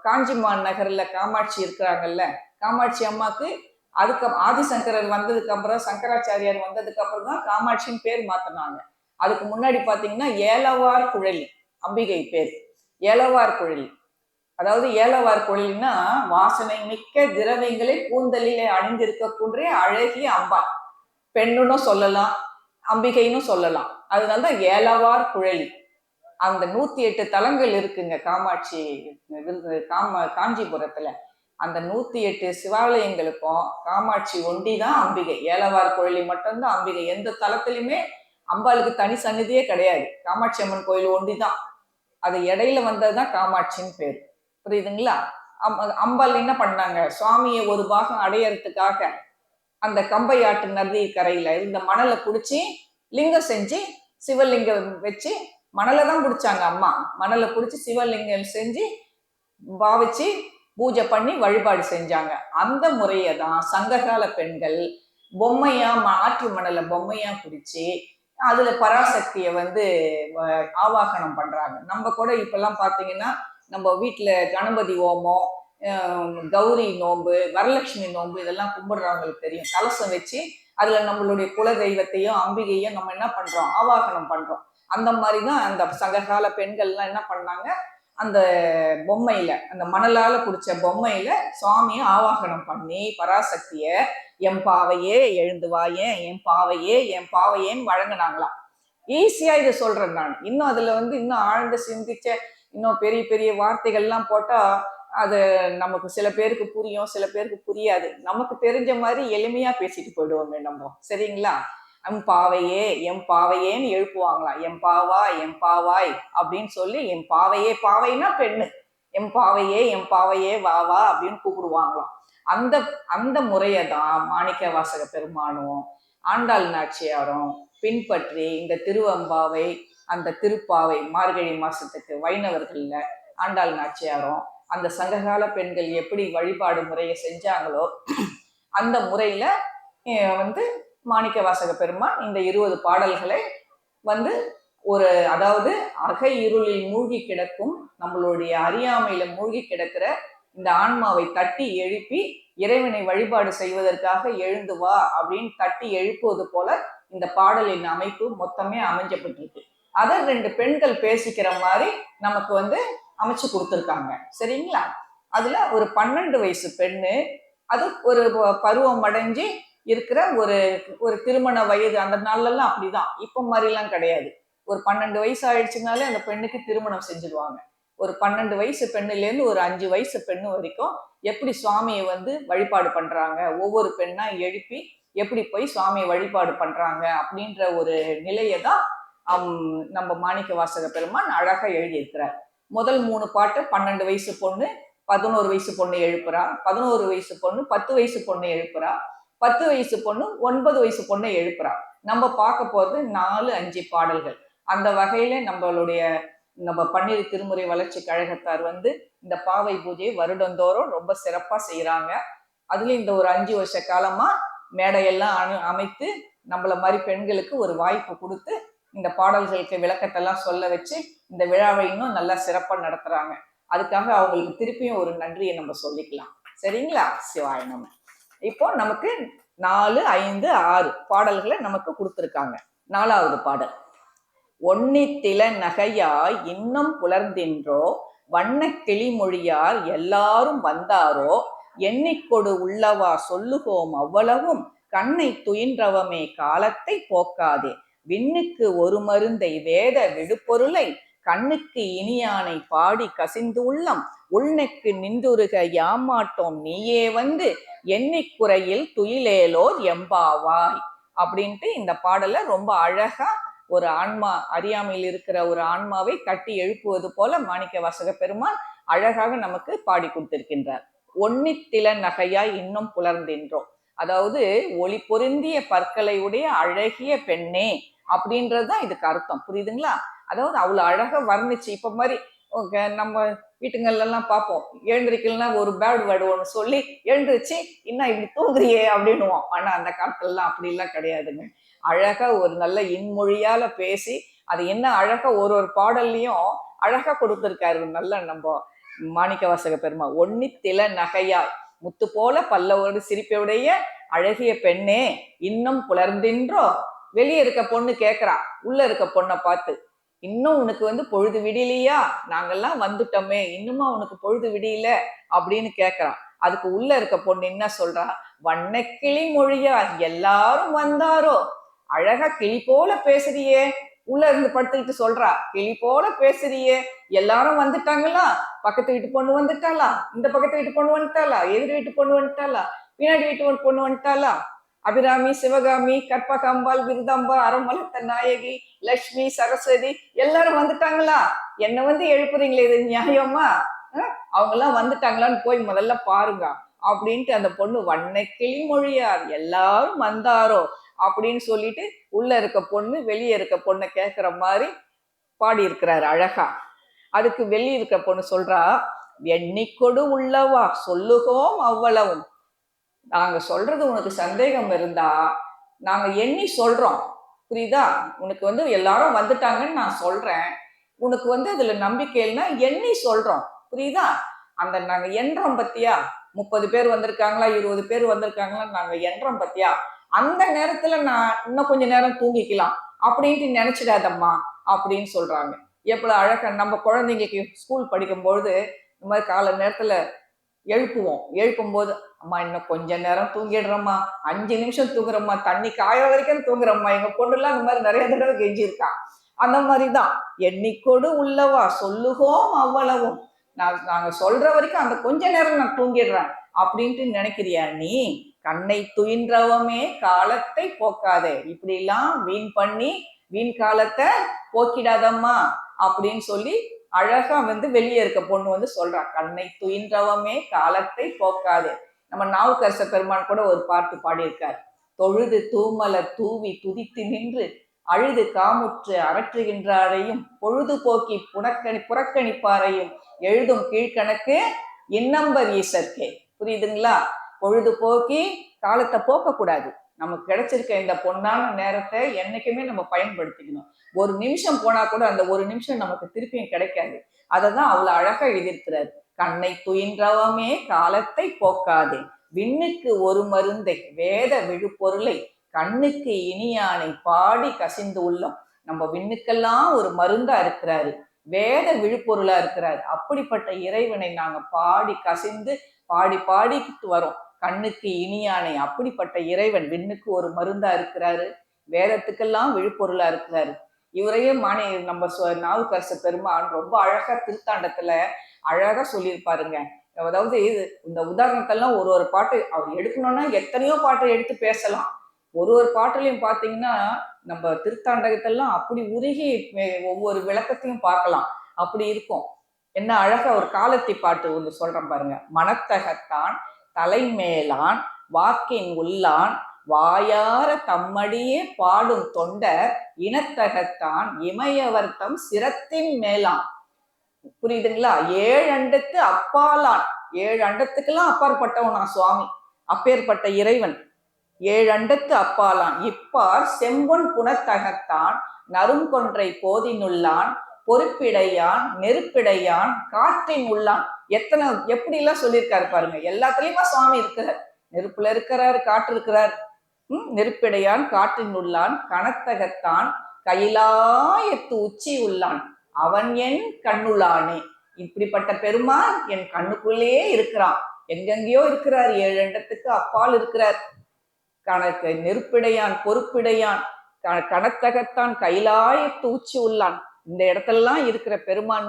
காஞ்சிமான் நகர்ல காமாட்சி இருக்கிறாங்கல்ல, காமாட்சி அம்மாக்கு அதுக்கு ஆதிசங்கரர் வந்ததுக்கு அப்புறம், சங்கராச்சாரியார் வந்ததுக்கு அப்புறம் தான் காமாட்சின்னு பேர் மாத்தினாங்க. அதுக்கு முன்னாடி பாத்தீங்கன்னா ஏலவார் குழலி அம்பிகை பேர். ஏலவார் குழலி, அதாவது ஏலவார் குழலின்னா வாசனை மிக்க திரவியங்களை கூந்தலிலே அணிந்திருக்கக்கூடிய அழகிய அம்பாள். பெண்ணுன்னு சொல்லலாம், அம்பிகைன்னு சொல்லலாம். அதனாலதான் ஏலவார் குழலி. அந்த 108 தலங்கள் இருக்குங்க காமாட்சி காஞ்சிபுரத்துல. அந்த 108 சிவாலயங்களுக்கும் காமாட்சி ஒண்டிதான் அம்பிகை. ஏலவார் குழலி மட்டும்தான் அம்பிகை. எந்த தலத்திலுமே அம்பாளுக்கு தனி சந்நிதியே கிடையாது. காமாட்சி அம்மன் கோயில் ஒண்டிதான். அது இடையில வந்ததுதான் காமாட்சின்னு பேர். புரியுதுங்களா? அம்பாள் என்ன பண்ணாங்க, சுவாமியை ஒரு பாகம் அடையறதுக்காக அந்த கம்பையாட்டு நதி கரையில இந்த மணலை பிடிச்சி லிங்கம் செஞ்சு சிவலிங்கம் வச்சு, மணலை தான் பிடிச்சாங்க அம்மா. மணலை பிடிச்சி சிவலிங்கம் செஞ்சு பாவிச்சு பூஜை பண்ணி வழிபாடு செஞ்சாங்க. அந்த முறையை தான் சங்ககால பெண்கள் பொம்மையா ஆற்று மணலை பொம்மையா பிடிச்சி அதுல பராசக்தியை வந்து ஆவாகனம் பண்றாங்க. நம்ம கூட இப்பெல்லாம் பாத்தீங்கன்னா நம்ம வீட்டுல கணபதி ஹோமம், கௌரி நோன்பு, வரலட்சுமி நோன்பு இதெல்லாம் கும்பிடுறவங்களுக்கு தெரியும். கலசம் வச்சு அதுல நம்மளுடைய குல தெய்வத்தையும் அம்பிகையும் நம்ம என்ன பண்றோம், ஆவாகனம் பண்றோம். அந்த மாதிரிதான் அந்த சங்ககால பெண்கள்லாம் என்ன பண்ணாங்க, அந்த பொம்மையில, அந்த மணலால பிடிச்ச பொம்மையில சுவாமியை ஆவாகனம் பண்ணி பராசக்திய என் பாவையே எழுந்து வாயேன், என் பாவையே என் பாவையேன்னு வழங்கினாங்களாம். ஈஸியா இதை சொல்றேன் நான். இன்னும் அதுல வந்து இன்னும் ஆழ்ந்து சிந்திச்ச இன்னும் பெரிய பெரிய வார்த்தைகள்லாம் போட்டா அது நமக்கு சில பேருக்கு புரியும், சில பேருக்கு புரியாது. நமக்கு தெரிஞ்ச மாதிரி எளிமையா பேசிட்டு போயிடுவோமே நம்ம. சரிங்களா? பாவையே எம் பாவையேன்னு எழுப்புவாங்களாம். எம் பாவாய் எம் பாவாய் அப்படின்னு சொல்லி, எம் பாவையே, பாவைனா பெண்ணு, எம் பாவையே வா வா அப்படின்னு கூப்பிடுவாங்களாம். அந்த அந்த முறையை தான் மாணிக்க வாசக பெருமானும் ஆண்டாள் நாச்சியாரும் பின்பற்றி இந்த திருவம்பாவை, அந்த திருப்பாவை, மார்கழி மாசத்துக்கு வைணவர்கள்ல ஆண்டாள் நாச்சியாரும் அந்த சங்ககால பெண்கள் எப்படி வழிபாடு முறையை செஞ்சாங்களோ அந்த முறையில வந்து மாணிக்க வாசக பெருமான் இந்த 20 பாடல்களை வந்து ஒரு, அதாவது அகை இருளில் மூழ்கி கிடக்கும், நம்மளுடைய அறியாமையில மூழ்கி கிடக்கிற இந்த ஆன்மாவை தட்டி எழுப்பி இறைவனை வழிபாடு செய்வதற்காக எழுந்து வா அப்படின்னு தட்டி எழுப்புவது போல இந்த பாடலின் அமைப்பு மொத்தமே அமைஞ்சப்பட்டிருக்கு. அதை 2 பெண்கள் பேசிக்கிற மாதிரி நமக்கு வந்து அமைச்சு கொடுத்துருக்காங்க. சரிங்களா? அதுல ஒரு 12 வயசு பெண்ணு, அது ஒரு பருவம் அடைஞ்சு இருக்கிற ஒரு ஒரு திருமண வயது. அந்த நாள்லாம் அப்படிதான், இப்ப மாதிரிலாம் கிடையாது. ஒரு 12 வயசு ஆயிடுச்சுனாலே அந்த பெண்ணுக்கு திருமணம் செஞ்சிருவாங்க. ஒரு 12 வயசு பெண்ணுலேருந்து ஒரு 5 வயசு பெண்ணு வரைக்கும் எப்படி சுவாமியை வந்து வழிபாடு பண்றாங்க, ஒவ்வொரு பெண்ணா எழுப்பி எப்படி போய் சுவாமியை வழிபாடு பண்றாங்க அப்படின்ற ஒரு நிலையை தான் நம்ம மாணிக்க வாசக பெருமான் அழகா எழுதியிருக்கிறார். முதல் 3 பாட்டு 12 வயசு பொண்ணு 11 வயசு பொண்ணு எழுப்புறா, 11 வயசு பொண்ணு 10 வயசு பொண்ணு எழுப்புறா, 10 வயசு பொண்ணு 9 வயசு பொண்ணை எழுப்புறா. நம்ம பார்க்க போறது 4, 5 பாடல்கள். அந்த வகையில நம்ம பன்னிரு திருமுறை வளர்ச்சி கழகத்தார் வந்து இந்த பாவை பூஜையை வருடந்தோறும் ரொம்ப சிறப்பா செய்யறாங்க. அதுல இந்த ஒரு 5 வருஷ காலமா மேடையெல்லாம் அமைத்து நம்மள மாதிரி பெண்களுக்கு ஒரு வாய்ப்பு கொடுத்து இந்த பாடல்களுக்கு விளக்கத்தெல்லாம் சொல்ல வச்சு இந்த விழாவை இன்னும் நல்லா சிறப்பா நடத்துறாங்க. அதுக்காக அவங்களுக்கு திருப்பியும் ஒரு நன்றியை நம்ம சொல்லிக்கலாம். சரிங்களா? சிவாய நம. இப்போ நமக்கு 4, 5, 6 பாடல்களை நமக்கு கொடுத்துருக்காங்க. 4வது பாடல். ஒன்னித்தில நகையாய் இன்னும் புலர்ந்தின்றோ, வண்ண கிளிமொழியார் எல்லாரும் வந்தாரோ, எண்ணிக்கொடு உள்ளவா சொல்லுகோம் அவ்வளவும், கண்ணை துயின்றவமே காலத்தை போக்காதே, விண்ணுக்கு ஒரு மருந்தை வேத விடுபொருளை, கண்ணுக்கு இனியானை பாடி கசிந்து உள்ளம், உள்நெக்கு நின்றுருக யாமாட்டோம் நீயே வந்து, எண்ணிக்குறையில் துயிலேலோர் எம்பாவாய் அப்படின்ட்டு இந்த பாடலை ரொம்ப அழகா ஒரு ஆன்மா, அறியாமையில் இருக்கிற ஒரு ஆன்மாவை கட்டி எழுப்புவது போல மாணிக்க வாசக பெருமான் அழகாக நமக்கு பாடி கொடுத்திருக்கின்றார். ஒன்னித்தில நகையாய் இன்னும் புலர்ந்தின்றோம், அதாவது ஒளி பொருந்திய பற்களை உடைய அழகிய பெண்ணே அப்படின்றதுதான் இதுக்கு அர்த்தம். புரியுதுங்களா? அதாவது அவ்வளவு அழகா வர்ணிச்சு, இப்ப மாதிரி நம்ம வீட்டுங்கள்ல எல்லாம் பார்ப்போம், எழுந்திருக்கலன்னா ஒரு பேட் வேர்டு ஒன்று சொல்லி எழுந்திருச்சு இன்னும் இப்படி தூங்குறியே அப்படின்னுவோம். ஆனா அந்த காலத்துலலாம் அப்படிலாம் கிடையாதுங்க. அழகா ஒரு நல்ல இன்மொழியால பேசி அது என்ன அழகா ஒரு பாடல்லையும் அழகா கொடுத்திருக்காரு நல்ல நம்ம மாணிக்க வாசக பெருமா. ஒன்னித்தில நகையாய், முத்து போல பல்லவோடு சிரிப்பையுடைய அழகிய பெண்ணே இன்னும் புலர்ந்தின்றோ. வெளியே இருக்க பொண்ணு கேட்கறா உள்ள இருக்க பொண்ணை பார்த்து, இன்னும் உனக்கு வந்து பொழுது விடியலையா, நாங்கெல்லாம் வந்துட்டோமே, இன்னுமா உனக்கு பொழுது விடியல அப்படின்னு கேட்கறான். அதுக்கு உள்ள இருக்க பொண்ணு என்ன சொல்றா, வண்ண கிளி மொழியா எல்லாரும் வந்தாரோ, அழகா கிளி போல பேசுறியே, உள்ள இருந்து படுத்துக்கிட்டு சொல்றா, கிளி போல பேசுறியே, எல்லாரும் வந்துட்டாங்களா, பக்கத்து வீட்டு பொண்ணு வந்துட்டாளா, இந்த பக்கத்து வீட்டு பொண்ணு வந்துட்டாளா, எதிர் வீட்டு பொண்ணு வந்துட்டாளா, பின்னாடி வீட்டு பொண்ணு வந்துட்டாளா, அபிராமி, சிவகாமி, கற்பகாம்பாள், விருதாம்பா, அறமலத்த நாயகி, லட்சுமி, சரஸ்வதி எல்லாரும் வந்துட்டாங்களா, என்ன வந்து எழுப்புறீங்களே, இது நியாயமா, அவங்க எல்லாம் வந்துட்டாங்களான்னு போய் முதல்ல பாருங்க அப்படின்ட்டு அந்த பொண்ணு வண்ண கிளிமொழியார் எல்லாரும் வந்தாரோ அப்படின்னு சொல்லிட்டு உள்ள இருக்க பொண்ணு வெளியே இருக்க பொண்ணை கேட்கிற மாதிரி பாடி இருக்கிறாரு அழகா. அதுக்கு வெளியே இருக்க பொண்ணு சொல்றா, எண்ணிக்கொடு உள்ளவா சொல்லுகோம் அவ்வளவும், நாங்க சொல்றது உனக்கு சந்தேகம் இருந்தா நாங்க எண்ணி சொல்றோம், புரியுதா, உனக்கு வந்து எல்லாரும் வந்துட்டாங்கன்னு நான் சொல்றேன், உனக்கு வந்து அதுல நம்பிக்கை இல்லைன்னா எண்ணி சொல்றோம், புரியுதா, அந்த நாங்க எண்றோம் பத்தியா, 30 பேர் வந்திருக்காங்களா 20 பேர் வந்திருக்காங்களா நாங்க எண்றோம் பத்தியா, அந்த நேரத்துல நான் இன்னும் கொஞ்ச நேரம் தூங்கிக்கலாம் அப்படின்ட்டு நினைச்சிடாதம்மா அப்படின்னு சொல்றாங்க. எவ்வளவு அழகா நம்ம குழந்தைங்களுக்கு ஸ்கூல் படிக்கும்போது இந்த மாதிரி கால நேரத்துல எழுப்புவோம், எழுப்பும் போது அம்மா இன்னும் கொஞ்ச நேரம் தூங்கிடுறோம்மா, 5 நிமிஷம் தூங்குறோம்மா, தண்ணி காய வரைக்கும் தூங்குறோம்மா, எங்க பொண்ணுலாம் இந்த மாதிரி நிறைய தடவை கெஞ்சிருக்கான். அந்த மாதிரிதான் எண்ணிக்கொடு உள்ளவா சொல்லுகோம் அவ்வளவும். நாங்க சொல்ற வரைக்கும் அந்த கொஞ்ச நேரம் நான் தூங்கிடுறேன் அப்படின்ட்டு நினைக்கிறியா நீ? கண்ணை துயின்றவமே காலத்தை போக்காதே. இப்படி எல்லாம் வீண் பண்ணி வீண் காலத்தை போக்கிடாதம்மா அப்படின்னு சொல்லி அழகா வெளியே இருக்க பொண்ணு சொல்றா, கண்ணை துயின்றவமே காலத்தை போக்காதே. நம்ம நாவுக்கரச பெருமான் கூட ஒரு பாட்டு பாடியிருக்கார். தொழுது தூமலர் தூவி துதித்து நின்று அழுது காமுற்று அரற்றுகின்றாரையும் பொழுதுபோக்கி புறக்கணிப்பாரையும் எழுதும் கீழ்கணக்கு இன்னம்பர் ஈசர்க்கே. புரியுதுங்களா? பொழுதுபோக்கி காலத்தை போக்க கூடாது. நமக்கு கிடைச்சிருக்க இந்த பொன்னான நேரத்தை என்னைக்குமே நம்ம பயன்படுத்திக்கணும். ஒரு நிமிஷம் போனா கூட அந்த ஒரு நிமிஷம் நமக்கு திருப்பியும் கிடைக்காது. அததான் அவ்வளவு அழகா எழுதியிருக்கிறார். கண்ணை துயின்றவமே காலத்தை போக்காதே, விண்ணுக்கு ஒரு மருந்தை வேத விழுப்பொருளை கண்ணுக்கு இனியானை பாடி கசிந்து உள்ளோம். நம்ம விண்ணுக்கெல்லாம் ஒரு மருந்தா இருக்கிறாரு, வேத விழுப்பொருளா இருக்கிறாரு. அப்படிப்பட்ட இறைவனை நாங்க பாடி கசிந்து பாடிக்கிட்டு வரோம். கண்ணுக்கு இனியானை, அப்படிப்பட்ட இறைவன் விண்ணுக்கு ஒரு மருந்தா இருக்கிறாரு, வேதத்துக்கெல்லாம் விழுப்பொருளா இருக்கிறாரு. இவரையே நம்ம நாவுக்கரச பெருமான் ரொம்ப அழகா திருத்தாண்டத்துல அழகா சொல்லியிருப்பாருங்க. அதாவது இந்த உதாரணத்தெல்லாம் ஒரு பாட்டு அவர் எடுக்கணும்னா எத்தனையோ பாட்டை எடுத்து பேசலாம். ஒரு பாட்டுலையும் பாத்தீங்கன்னா நம்ம திருத்தாண்டகத்தெல்லாம் அப்படி உருகி ஒவ்வொரு விளக்கத்தையும் பார்க்கலாம். அப்படி இருக்கும். என்ன அழகா ஒரு காலத்தி பாட்டு ஒன்று சொல்றேன் பாருங்க. மனத்தகத்தான் தலைமேலான் வாக்கின் உள்ளான் வாயார தம்மடியே பாடும் தொண்டர் இனத்தகத்தான் இமையவர்த்தம் சிரத்தின் மேலான். புரியுதுங்களா? 7 அண்டத்து அப்பாலான், 7 அண்டத்துக்கெல்லாம் அப்பாற்பட்டவனா சுவாமி. அப்பேற்பட்ட இறைவன் 7 அண்டத்து அப்பாலான் இப்பார் செம்பொன் புனத்தகத்தான் நறுங்கொன்றை போதினுள்ளான் பொறுப்பிடையான் நெருப்பிடையான் காற்றின் உள்ளான். எப்படி எல்லாம் சொல்லியிருக்காரு பாருங்க. எல்லாத்துலயுமா சுவாமி இருக்கிறார். நெருப்புல இருக்கிறார், காற்று இருக்கிறார். நெருப்பிடையான் காற்றின் உள்ளான் கனத்தகத்தான் கைலாயத்து உச்சி உள்ளான் அவன் என் கண்ணுளானே. இப்படிப்பட்ட பெருமான் என் கண்ணுக்குள்ளே இருக்கிறான். எங்கெங்கயோ இருக்கிறார், 7 அண்டத்துக்கு அப்பால் இருக்கிறார். கணக்கு நெருப்பிடையான் பொறுப்பிடையான் கனத்தகத்தான் கைலாயத்து உச்சி உள்ளான். இந்த இடத்துலலாம் இருக்கிற பெருமான்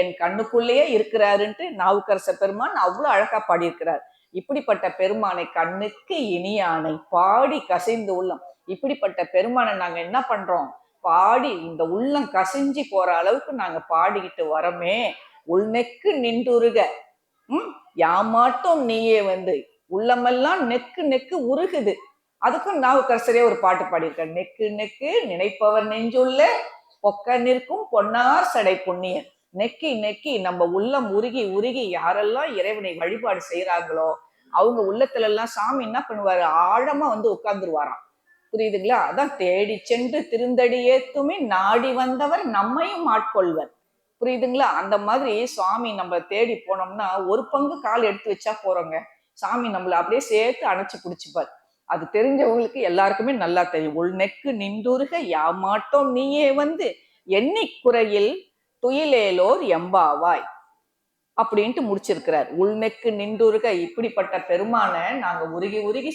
என் கண்ணுக்குள்ளேயே இருக்கிறாருன்ட்டு நாவுக்கரச பெருமான் அவ்வளவு அழகா பாடியிருக்கிறார். இப்படிப்பட்ட பெருமானை கண்ணுக்கு இனியானை பாடி கசிந்து உள்ளம். இப்படிப்பட்ட பெருமானை நாங்க என்ன பண்றோம்? பாடி இந்த உள்ளம் கசிஞ்சி போற அளவுக்கு நாங்க பாடிக்கிட்டு வரமே. உள்நெக்கு நின்றுருக யாமாட்டும் நீயே உள்ளமெல்லாம் நெக்கு நெக்கு உருகுது. அதுக்கும் நாவுக்கரசரே ஒரு பாட்டு பாடியிருக்காரு. நெக்கு நெக்கு நினைப்பவர் நெஞ்சுள்ள பொக்க நிற்கும் பொன்னார் சடை புண்ணியன். நெக்கி நெக்கி நம்ம உள்ளம் உருகி உருகி யாரெல்லாம் இறைவனை வழிபாடு செய்யறாங்களோ அவங்க உள்ளத்துல எல்லாம் சாமி என்ன பண்ணுவாரு? ஆழமா உட்கார்ந்துருவாராம். புரியுதுங்களா? அதான் தேடி சென்று திருந்தடி ஏத்துமே நாடி வந்தவர் நம்மையும் ஆட்கொள்வர். புரியுதுங்களா? அந்த மாதிரி சுவாமி நம்ம தேடி போனோம்னா ஒரு பங்கு கால் எடுத்து வச்சா போறோங்க, சாமி நம்மளை அப்படியே சேர்த்து அணைச்சு பிடிச்சிப்பார். அது தெரிஞ்சவங்களுக்கு எல்லாருக்குமே நல்லா தெரியும். உள் நெக்கு நின்றுருக யாமாட்டோம் நீயே எண்ணி குறையில் துயிலேலோர் எம்பாவாய் அப்படின்ட்டு முடிச்சிருக்கிறார். உள்நெக்கு நின்றுருக. இப்படிப்பட்ட பெருமானை நாங்க உருகி உருகி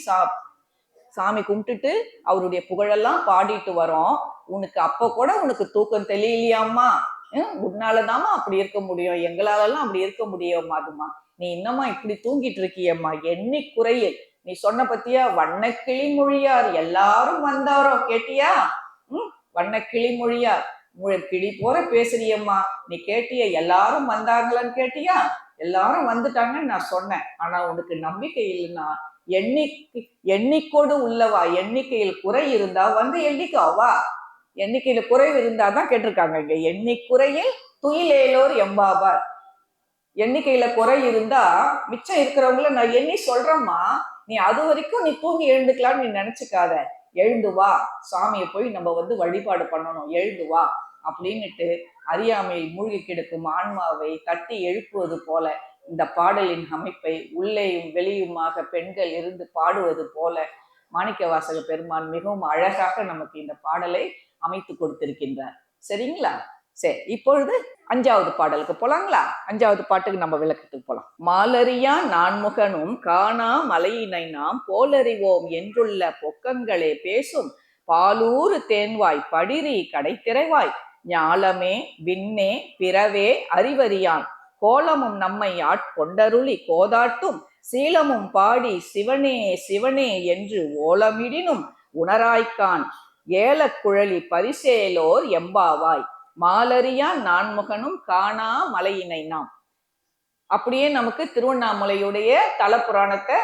சாமி கும்பிட்டுட்டு அவருடைய புகழெல்லாம் பாடிட்டு வரோம். உனக்கு அப்ப கூட உனக்கு தூக்கம் தெரியலையாமா? உன்னாலதாமா அப்படி இருக்க முடியும், எங்களாலெல்லாம் அப்படி இருக்க முடியுமாதுமா? நீ இன்னமா இப்படி தூங்கிட்டு இருக்கியம்மா? எண்ணி குறையில் நீ சொன்ன பத்தியா? வண்ண கிளிமொழியார் எல்லாரும் வந்தாரோ கேட்டியா? வண்ண கிளிமொழியார் கிளி போற பேசுறியம்மா, நீ கேட்டிய? எல்லாரும் வந்தாங்களான்னு கேட்டியா? எல்லாரும் வந்துட்டாங்கன்னு நான் சொன்னேன். ஆனா உனக்கு நம்பிக்கை இல்லைன்னா எண்ணிக்கோடு உள்ளவா, எண்ணிக்கையில் குறை இருந்தா எண்ணிக்காவா? எண்ணிக்கையில குறைவு இருந்தாதான் கேட்டிருக்காங்க இங்க. எண்ணிக்குறையில் துயிலேலோர் எம்பாவார். எண்ணிக்கையில குறை இருந்தா மிச்சம் இருக்கிறவங்கள நான் எண்ணி சொல்றேம்மா, நீ அது வரைக்கும் நீ தூங்கி எழுந்துக்கலாம்னு நீ நினைச்சுக்காத. எழுந்து வா, சாமியை போய் நம்ம வழிபாடு பண்ணணும், எழுந்து வா அப்படின்னுட்டு அறியாமையில் மூழ்கி கிடக்கும் ஆன்மாவை தட்டி எழுப்புவது போல இந்த பாடலின் அமைப்பை உள்ளேயும் வெளியுமாக பெண்கள் இருந்து பாடுவது போல மாணிக்கவாசக பெருமான் மிகவும் அழகாக நமக்கு இந்த பாடலை அமைத்து கொடுத்திருக்கின்றார். சரிங்களா? சரி, இப்பொழுது 5வது பாடலுக்கு போலாங்களா? 5வது பாட்டுக்கு நம்ம விளக்கத்துக்கு போலாம். மாலறியா நான்முகனும் காணா மலையினை நாம் போலறிவோம் என்றுள்ள பொக்கங்களே பேசும் பாலூறு தேன்வாய் படிரி கடைத்திரைவாய் ஞாலமே விண்ணே பிறவே அறிவறியான் கோலமும் நம்மை ஆட்கொண்டருளி கோதாட்டும் சீலமும் பாடி சிவனே சிவனே என்று ஓலமிடினும் உணராய்க்கான் ஏலக்குழலி பரிசேலோர் எம்பாவாய் மாலரியான் நான்முகனும் காணா மலையினை நாம். அப்படியே நமக்கு திருவண்ணாமலையுடைய தல புராணத்தை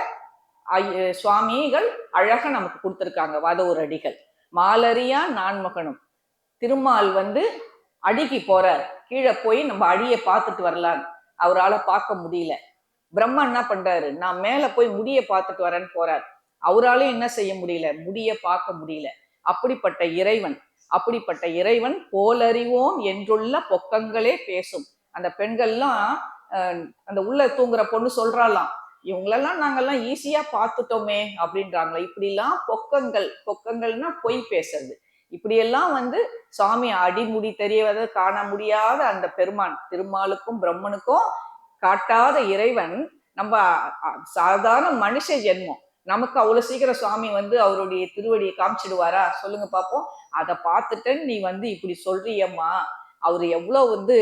சுவாமிகள் அழகா நமக்கு கொடுத்திருக்காங்க. வதவூர் அடிகள் மாலரியா நான்முகனும், திருமால் அடிக்கு போறார், கீழே போய் நம்ம அடியை பார்த்துட்டு வரலாம், அவரால் பார்க்க முடியல. பிரம்மா என்ன பண்றாரு, நான் மேல போய் முடிய பார்த்துட்டு வரேன்னு போறார், அவராலையும் என்ன செய்ய முடியல, முடிய பார்க்க முடியல. அப்படிப்பட்ட இறைவன் போலறிவோம் என்றுள்ள பொக்கங்களே பேசும். அந்த பெண்கள்லாம் அந்த உள்ள தூங்குற பொண்ணு சொல்றாளாம், இவங்களெல்லாம் நாங்கெல்லாம் ஈஸியா பார்த்துட்டோமே அப்படின்றாங்களே. இப்படிலாம் பொக்கங்கள்னா பொய் பேசுறது. இப்படியெல்லாம் சாமி அடிமுடி தெரியவதை காண முடியாத அந்த பெருமான், திருமாலுக்கும் பிரம்மனுக்கும் காட்டாத இறைவன் நம்ம சாதாரண மனுஷ ஜென்மம். நமக்கு அவ்வளவு சீக்கிரம் சுவாமி அவருடைய திருவடியை காமிச்சிடுவாரா சொல்லுங்க பார்ப்போம். அதை பார்த்துட்டேன்னு நீ இப்படி சொல்றியம்மா, அவரு எவ்வளவு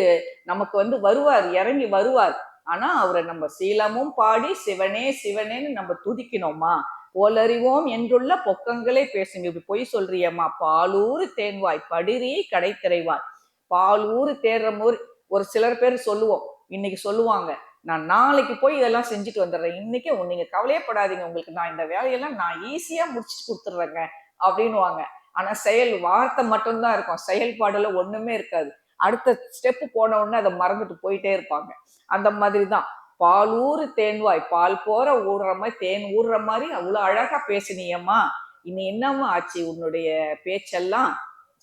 நமக்கு வருவார், இறங்கி வருவார். ஆனா அவரை நம்ம சீலமும் பாடி சிவனே சிவனேன்னு நம்ம துதிக்கணுமா. போலறிவோம் என்றுள்ள பொக்கங்களே பேசுங்க, இப்படி பொய் சொல்றியம்மா. பாலூறு தேன்வாய் படிரி கடைத்திரைவாய். பாலூறு தேடுற போது ஒரு சிலர் பேர் சொல்லுவோம், இன்னைக்கு சொல்லுவாங்க, நான் நாளைக்கு போய் இதெல்லாம் செஞ்சுட்டு வந்துடுறேன், இன்னைக்கு நீங்க கவலையப்படாதீங்க, உங்களுக்கு நான் இந்த வேலையெல்லாம் நான் ஈஸியா முடிச்சுட்டு கொடுத்துட்றேங்க அப்படின்னுவாங்க. ஆனா வார்த்தை மட்டும்தான் இருக்கும், செயல்பாடுல ஒண்ணுமே இருக்காது. அடுத்த ஸ்டெப்பு போன உடனே அதை மறந்துட்டு போயிட்டே இருப்பாங்க. அந்த மாதிரிதான் பாலூறு தேன்வாய், பால் போற ஊடுற மாதிரி தேன் ஊடுற மாதிரி அவ்வளவு அழகா பேசினியம்மா. இனி என்னம்மா ஆச்சு உன்னுடைய பேச்செல்லாம்,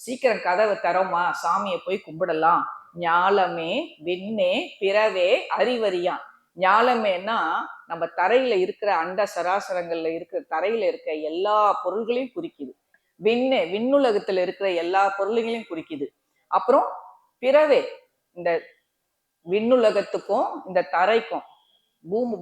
சீக்கிரம் கதவை தரோமா, சாமியை போய் கும்பிடலாம். ஞாலமே விண்ணே பிறவே அறிவறியான். ஞாலமேனா நம்ம தரையில இருக்கிற அண்ட சராசரங்கள்ல இருக்கிற தரையில இருக்க எல்லா பொருள்களையும் குறிக்குது. விண்ணுலகத்துல இருக்கிற எல்லா பொருள்களையும் குறிக்குது. அப்புறம் பிறவே, இந்த விண்ணுலகத்துக்கும் இந்த தரைக்கும்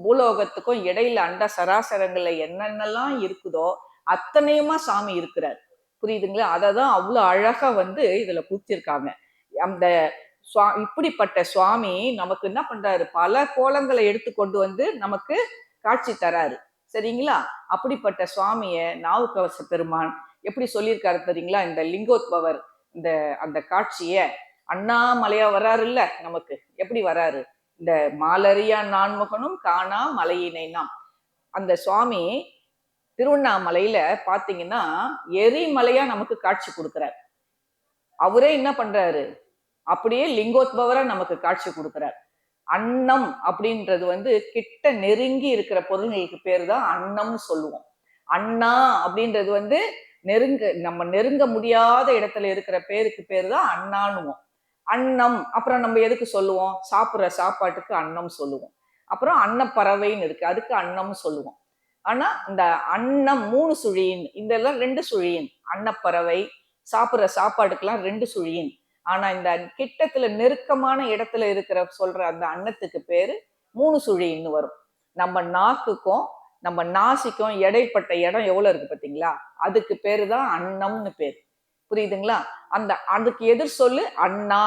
பூலோகத்துக்கும் இடையில அண்ட சராசரங்கள்ல என்னென்னலாம் இருக்குதோ அத்தனையுமா சாமி இருக்கிறார். புரியுதுங்களா? அததான் அவ்வளவு அழகா இதுல கொடுத்திருக்காங்க. அந்த இப்படிப்பட்ட சுவாமி நமக்கு என்ன பண்றாரு, பல கோலங்களை எடுத்து கொண்டு நமக்கு காட்சி தராரு. சரிங்களா? அப்படிப்பட்ட சுவாமிய நாவுக்கரச பெருமான் எப்படி சொல்லியிருக்காரு தெரியுங்களா? இந்த லிங்கோத்பவர் அந்த காட்சிய அண்ணாமலையா வராரு இல்ல, நமக்கு எப்படி வராரு, இந்த மாலரியா நான்முகனும் காணா மலையினை நாம். அந்த சுவாமி திருவண்ணாமலையில பாத்தீங்கன்னா எரிமலையா நமக்கு காட்சி கொடுக்கிறார். அவரே என்ன பண்றாரு, அப்படியே லிங்கோத்பவரா நமக்கு காட்சி கொடுக்கிறார். அன்னம் அப்படின்றது கிட்ட நெருங்கி இருக்கிற பொருள்களுக்கு பேர் தான் அன்னம்னு சொல்லுவோம். அண்ணா அப்படின்றது நம்ம நெருங்க முடியாத இடத்துல இருக்கிற பேருக்கு பேர் தான் அண்ணான்னுவோம். அன்னம் அப்புறம் நம்ம எதுக்கு சொல்லுவோம், சாப்பிட்ற சாப்பாட்டுக்கு அன்னம் சொல்லுவோம். அப்புறம் அன்னப்பறவைன்னு இருக்கு, அதுக்கு அன்னம் சொல்லுவோம். ஆனா இந்த அன்னம் 3 சுழியின், இதெல்லாம் 2 சுழியின். அன்னப்பறவை சாப்பிட்ற சாப்பாட்டுக்கெல்லாம் 2 சுழியின். ஆனா இந்த கிட்டத்துல நெருக்கமான இடத்துல இருக்கிற சொல்ற அந்த அன்னத்துக்கு பேரு 3 சுழின்னு வரும். நம்ம நாக்குக்கும் நம்ம நாசிக்கும் இடைப்பட்ட இடம் எவ்வளவு இருக்கு பார்த்தீங்களா, அதுக்கு பேரு தான் அன்னம்னு பேர். புரியுதுங்களா? அதுக்கு எதிர் சொல்லு அண்ணா.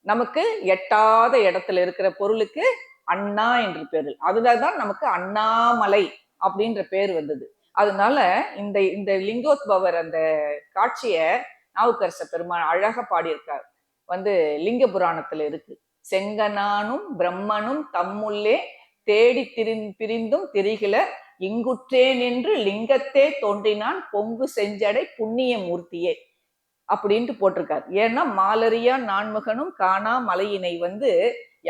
நமக்கு எட்டாத இடத்துல இருக்கிற பொருளுக்கு அண்ணா என்று பேரு. அதுலதான் நமக்கு அண்ணாமலை அப்படின்ற பேர் வந்தது. அதனால இந்த லிங்கோத்பவர் அந்த காட்சிய நாவுக்கரச பெருமான் அழகா பாடியிருக்கார். லிங்க புராணத்துல இருக்கு. செங்கனானும் பிரம்மனும் தம்முள்ளே தேடி பிரிந்தும் திரிகில இங்குற்றேன் என்று லிங்கத்தே தோன்றினான் பொங்கு செஞ்சடை புண்ணிய மூர்த்தியே அப்படின்ட்டு போட்டிருக்கார். ஏன்னா மாலரியா நான்முகனும் காணா மலையினை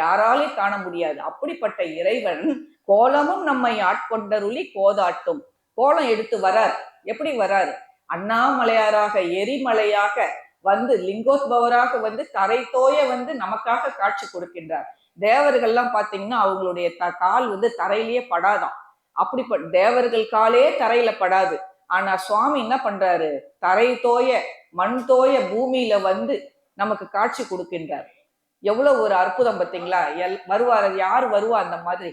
யாராலையும் காண முடியாது. அப்படிப்பட்ட இறைவன் கோலமும் நம்மை ஆட்கொண்டருளி கோதாட்டும், கோலம் எடுத்து வரார். எப்படி வரார், அண்ணாமலையாராக எரிமலையாக லிங்கோத்பவராக தரை தோய நமக்காக காட்சி கொடுக்கின்றார். தேவர்கள்லாம் பாத்தீங்கன்னா அவங்களுடைய கால் தரையிலேயே படாதான். அப்படிப்பட்ட தேவர்கள் காலே தரையில படாது. ஆனா சுவாமி என்ன பண்றாரு, தரை தோய மண் தோய பூமியில நமக்கு காட்சி கொடுக்கின்றார். எவ்வளவு ஒரு அற்புதம் பார்த்தீங்களா? வருவார், யார் வருவா அந்த மாதிரி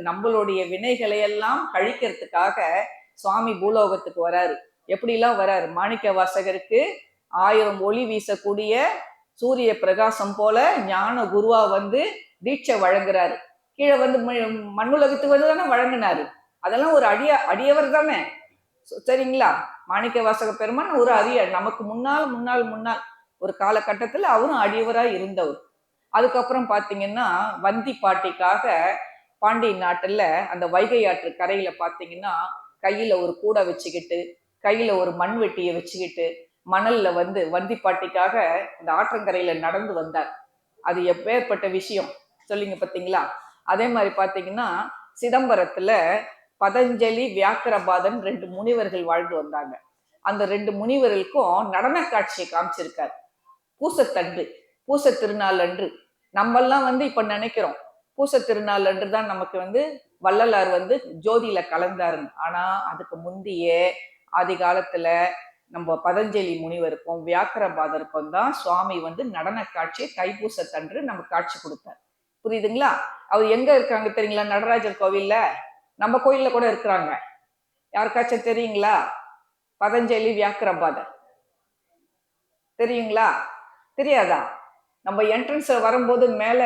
நம்மளுடைய வினைகளை எல்லாம் கழிக்கிறதுக்காக சுவாமி பூலோகத்துக்கு வராரு. எப்படிலாம் வராரு. மாணிக்க வாசகருக்கு 1000 ஒளி வீசக்கூடிய சூரிய பிரகாசம் போல ஞான குருவா வந்து தீட்சை வழங்குறாரு. கீழே வந்து மண்ணுலகத்துக்கு வந்து தானே வழங்கினாரு. அதெல்லாம் ஒரு அடியவர் தானே. சரிங்களா? மாணிக்க வாசக பெருமான் ஒரு நமக்கு முன்னால் முன்னால் முன்னால் ஒரு காலகட்டத்தில் அவரும் அடியவராய் இருந்தவர். அதுக்கப்புறம் பாத்தீங்கன்னா வந்தி பாட்டிக்காக பாண்டிய நாட்டுல அந்த வைகை ஆற்று கரையில பாத்தீங்கன்னா கையில ஒரு கூடை வச்சுக்கிட்டு, கையில ஒரு மண் வெட்டியை வச்சுக்கிட்டு, மணல்ல வந்து வந்தி பாட்டிக்காக அந்த ஆற்றங்கரையில நடந்து வந்தார். அது எப்பேற்பட்ட விஷயம் சொல்லிங்க பார்த்தீங்களா? அதே மாதிரி பார்த்தீங்கன்னா சிதம்பரத்துல பதஞ்சலி வியாக்கிரபாதன் 2 முனிவர்கள் வாழ்ந்து வந்தாங்க. அந்த 2 முனிவர்களுக்கும் நடன காட்சியை காமிச்சிருக்காரு. பூசத்தன்று, பூச திருநாள் அன்று. நம்மெல்லாம் வந்து இப்ப நினைக்கிறோம் பூச திருநாள் அன்று தான் நமக்கு வந்து வள்ளலார் வந்து ஜோதியில கலந்தாருன்னு. ஆனா அதுக்கு முந்தைய ஆதி காலத்துல நம்ம பதஞ்சலி முனிவருக்கும் வியாக்கிரபாதருக்கும் தான் சுவாமி வந்து நடன காட்சி தைப்பூசத்தன்று நம்ம காட்சி கொடுத்தார். புரியுதுங்களா? அவர் எங்க இருக்காங்க தெரியுங்களா? நடராஜர் கோவில்ல, நம்ம கோயில்ல கூட இருக்கிறாங்க. யாருக்காச்சும் தெரியுங்களா? பதஞ்சலி வியாக்கிரபாதர் தெரியுங்களா? தெரியாதா? நம்ம என்ட்ரன்ஸ் வரும்போது மேல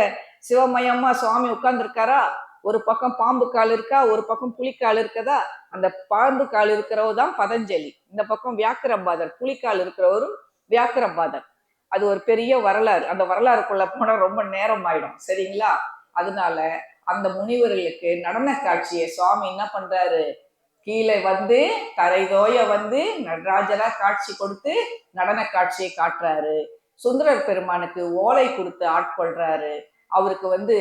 சிவமயமா சுவாமி உட்கார்ந்து இருக்காரா? ஒரு பக்கம் பாம்பு கால் இருக்கா, ஒரு பக்கம் புலிக்கால் இருக்கதா? அந்த பாம்பு கால் இருக்கிறவர் தான் பதஞ்சலி, இந்த பக்கம் வியாக்கிரபாதர் புலிக்கால் இருக்கிறவரும் வியாக்கிரபாதர். அது ஒரு பெரிய வரலாறு. அந்த வரலாறுக்குள்ள போனா ரொம்ப நேரம் ஆயிடும். சரிங்களா? அதனால அந்த முனிவர்களுக்கு நடன காட்சியை சுவாமி என்ன பண்றாரு? கீழே வந்து தரைதோய வந்து நடராஜரா காட்சி கொடுத்து நடன காட்சியை காட்டுறாரு. சுந்தரர் பெருமானுக்கு ஓலை கொடுத்து ஆட்கொள்றாரு. அவருக்கு வந்து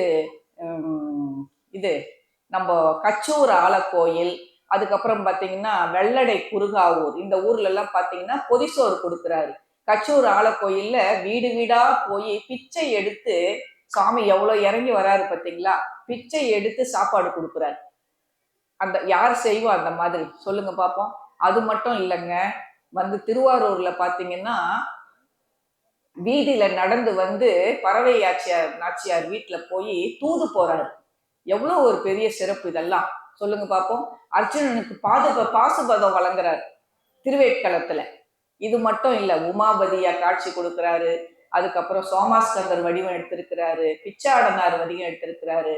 இது நம்ம கச்சூர் ஆலக்கோயில், அதுக்கப்புறம் பார்த்தீங்கன்னா வெள்ளடை குருகாவூர், இந்த ஊர்ல எல்லாம் பார்த்தீங்கன்னா பொதிசோறு கொடுக்குறாரு. கச்சூர் ஆலக்கோயில்ல வீடு வீடா போய் பிச்சை எடுத்து சாமி எவ்வளவு இறங்கி வராரு பார்த்தீங்களா? பிச்சை எடுத்து சாப்பாடு கொடுக்குறாரு. அந்த யார் செய்வா அந்த மாதிரி சொல்லுங்க பார்ப்போம். அது மட்டும் இல்லைங்க, வந்து திருவாரூர்ல பாத்தீங்கன்னா வீதியில நடந்து வந்து பறவை நாச்சியார் வீட்டுல போய் தூது போறாரு. எவ்வளவு ஒரு பெரிய சிறப்பு இதெல்லாம் சொல்லுங்க பார்ப்போம். அர்ஜுனனுக்கு பாசுபதம் வழங்குறாரு திருவேட்களத்துல. இது மட்டும் இல்ல, உமாபதியா காட்சி கொடுக்கிறாரு. அதுக்கப்புறம் சோமாஸ்கந்தர் வடிவம் எடுத்திருக்கிறாரு, பிச்சாடனார் வடிவம் எடுத்திருக்கிறாரு,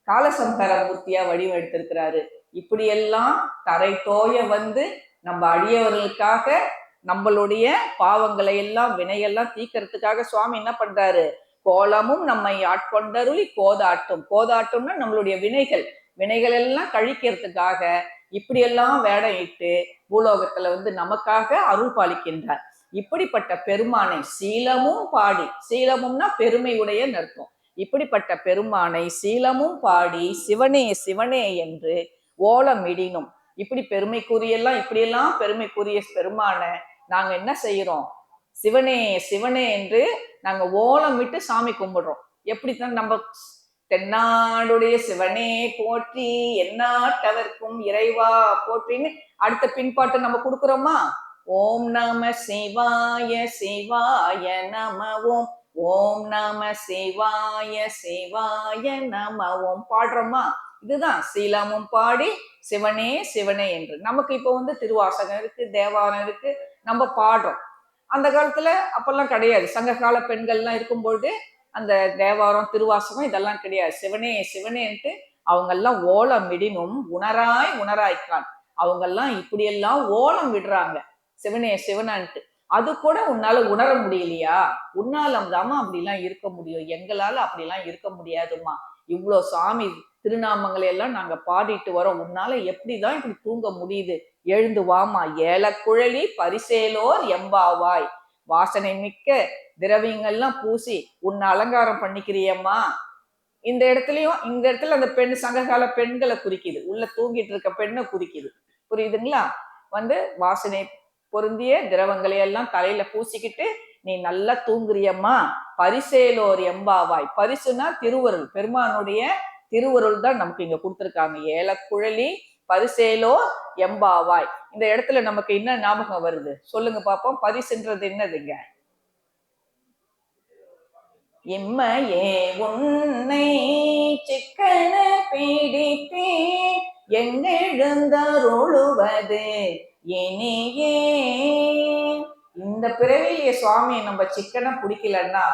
காலசங்கர மூர்த்தியா வடிவம் எடுத்திருக்கிறாரு. இப்படியெல்லாம் தரை தோய வந்து நம்ம அடியவர்களுக்காக நம்மளுடைய பாவங்களை எல்லாம் வினையெல்லாம் தீக்கிறதுக்காக சுவாமி என்ன பண்றாரு? கோலமும் நம்மை ஆட்கொண்டருளி கோதாட்டும். கோதாட்டும்னா நம்மளுடைய வினைகள் எல்லாம் கழிக்கிறதுக்காக இப்படியெல்லாம் வேடம் இட்டு பூலோகத்துல வந்து நமக்காக அருள் பாலிக்கின்றார். இப்படிப்பட்ட பெருமானை சீலமும் பாடி, சீலமும்னா பெருமையுடைய அர்த்தம். இப்படிப்பட்ட பெருமானை சீலமும் பாடி சிவனே சிவனே என்று ஓலமிடினும். இப்படி பெருமைக்குரியெல்லாம் இப்படியெல்லாம் பெருமைக்குரிய பெருமானை நாங்க என்ன செய்யறோம்? சிவனே சிவனே என்று நாங்க ஓலமிட்டு சாமி கும்பிடுறோம். எப்படித்தான் நம்ம தென்னாடுடைய சிவனே போற்றி எந்நாட்டவர்க்கும் இறைவா போற்றின்னு அடுத்த பின்பாட்டு நம்ம கொடுக்குறோமா? ஓம் நம சிவாய சிவாய நம ஓம், ஓம் நம சிவாய சிவாய நம ஓம் பாடுறோமா? இதுதான் சீலமும் பாடி சிவனே சிவனே என்று. நமக்கு இப்போ வந்து திருவாசகம் இருக்கு, தேவாரம் இருக்கு, நம்ம பாடுறோம். அந்த காலத்துல அப்பெல்லாம் கிடையாது. சங்க கால பெண்கள்லாம் இருக்கும்பொழுது அந்த தேவாரம் திருவாசகம் இதெல்லாம் கிடையாது. சிவனே சிவனேன்ட்டு அவங்கெல்லாம் ஓலம் விடினும் உணராய் உணராய்க்கான். அவங்கெல்லாம் இப்படியெல்லாம் ஓலம் விடுறாங்க சிவனே சிவனான்ட்டு. அது கூட உன்னால உணர முடியலையா? உன்னாலம் தாமா அப்படிலாம் இருக்க முடியும், எங்களால அப்படிலாம் இருக்க முடியாதுமா. இவ்வளோ சாமி திருநாமங்களை எல்லாம் நாங்க பாடிட்டு வரோம், உன்னால எப்படிதான் இப்படி தூங்க முடியுது? எழுந்து வாமா ஏலக்குழலி பரிசேலோர் எம்பாவாய். வாசனை மிக்க திரவியங்கள்லாம் பூசி உன்னை அலங்காரம் பண்ணிக்கிறியம்மா. இந்த இடத்துல அந்த பெண் சங்ககால பெண்களை குறிக்குது, உள்ள தூங்கிட்டு இருக்க பெண்ணை குறிக்குது. புரியுதுங்களா? வந்து வாசனை பொருந்திய திரவங்களை எல்லாம் தலையில பூசிக்கிட்டு நீ நல்லா தூங்குறியம்மா. பரிசேலோர் எம்பாவாய். பரிசுனா திருவருள், பெருமானுடைய திருவருள் தான் நமக்கு இங்க கொடுத்துருக்காங்க. ஏலக்குழலி பரிசேலோ எம்பாவாய். இந்த இடத்துல நமக்கு என்ன ஞாபகம் வருது சொல்லுங்க பாப்போம். பரிசுன்றது என்னதுங்க? இம்மையே உன்னை சிக்கன பீடித்தேன் எங்கெழுந்தருளுவது இனியே. இந்த பிறவியிலேயே சுவாமியை நம்ம சிக்கனா பிடிக்கலன்னா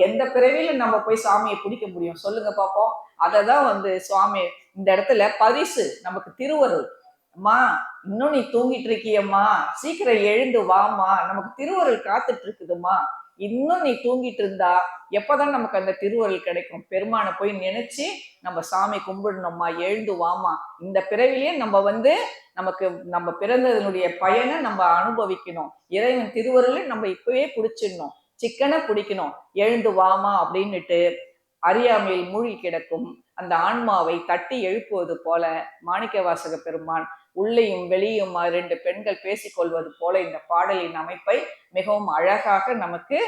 எந்த பிறவியில நம்ம போய் சாமியை பிடிக்க முடியும் சொல்லுங்க பாப்போம். அததான் சுவாமி இந்த இடத்துல பரிசு நமக்கு திருவருள். அம்மா இன்னும் நீ தூங்கிட்டு இருக்கியம்மா, சீக்கிரம் எழுந்து வாமா, நமக்கு திருவருள் காத்துட்டு இருக்குதுமா. இன்னும் நீ தூங்கிட்டு இருந்தா எப்பதான் நமக்கு அந்த திருவருள் கிடைக்கும்? பெருமானை போய் நினைச்சு நம்ம சாமி கும்பிடணும்மா, எழுந்து வாமா. இந்த பிறவிலேயே நமக்கு நம்ம பிறந்ததனுடைய பயனை நம்ம அனுபவிக்கணும். இறைவன் திருவருளை நம்ம இப்பவே பிடிச்சிடணும், சிக்கனை பிடிக்கணும், எழுந்து வாமா அப்படின்னுட்டு அறியாமையில் மூழ்கி கிடக்கும் அந்த ஆன்மாவை தட்டி எழுப்புவது போல மாணிக்க வாசக பெருமான் உள்ளேயும் வெளியும் ரெண்டு பெண்கள் பேசிக்கொள்வது போல இந்த பாடலின் அமைப்பை மிகவும் அழகாக நமக்கு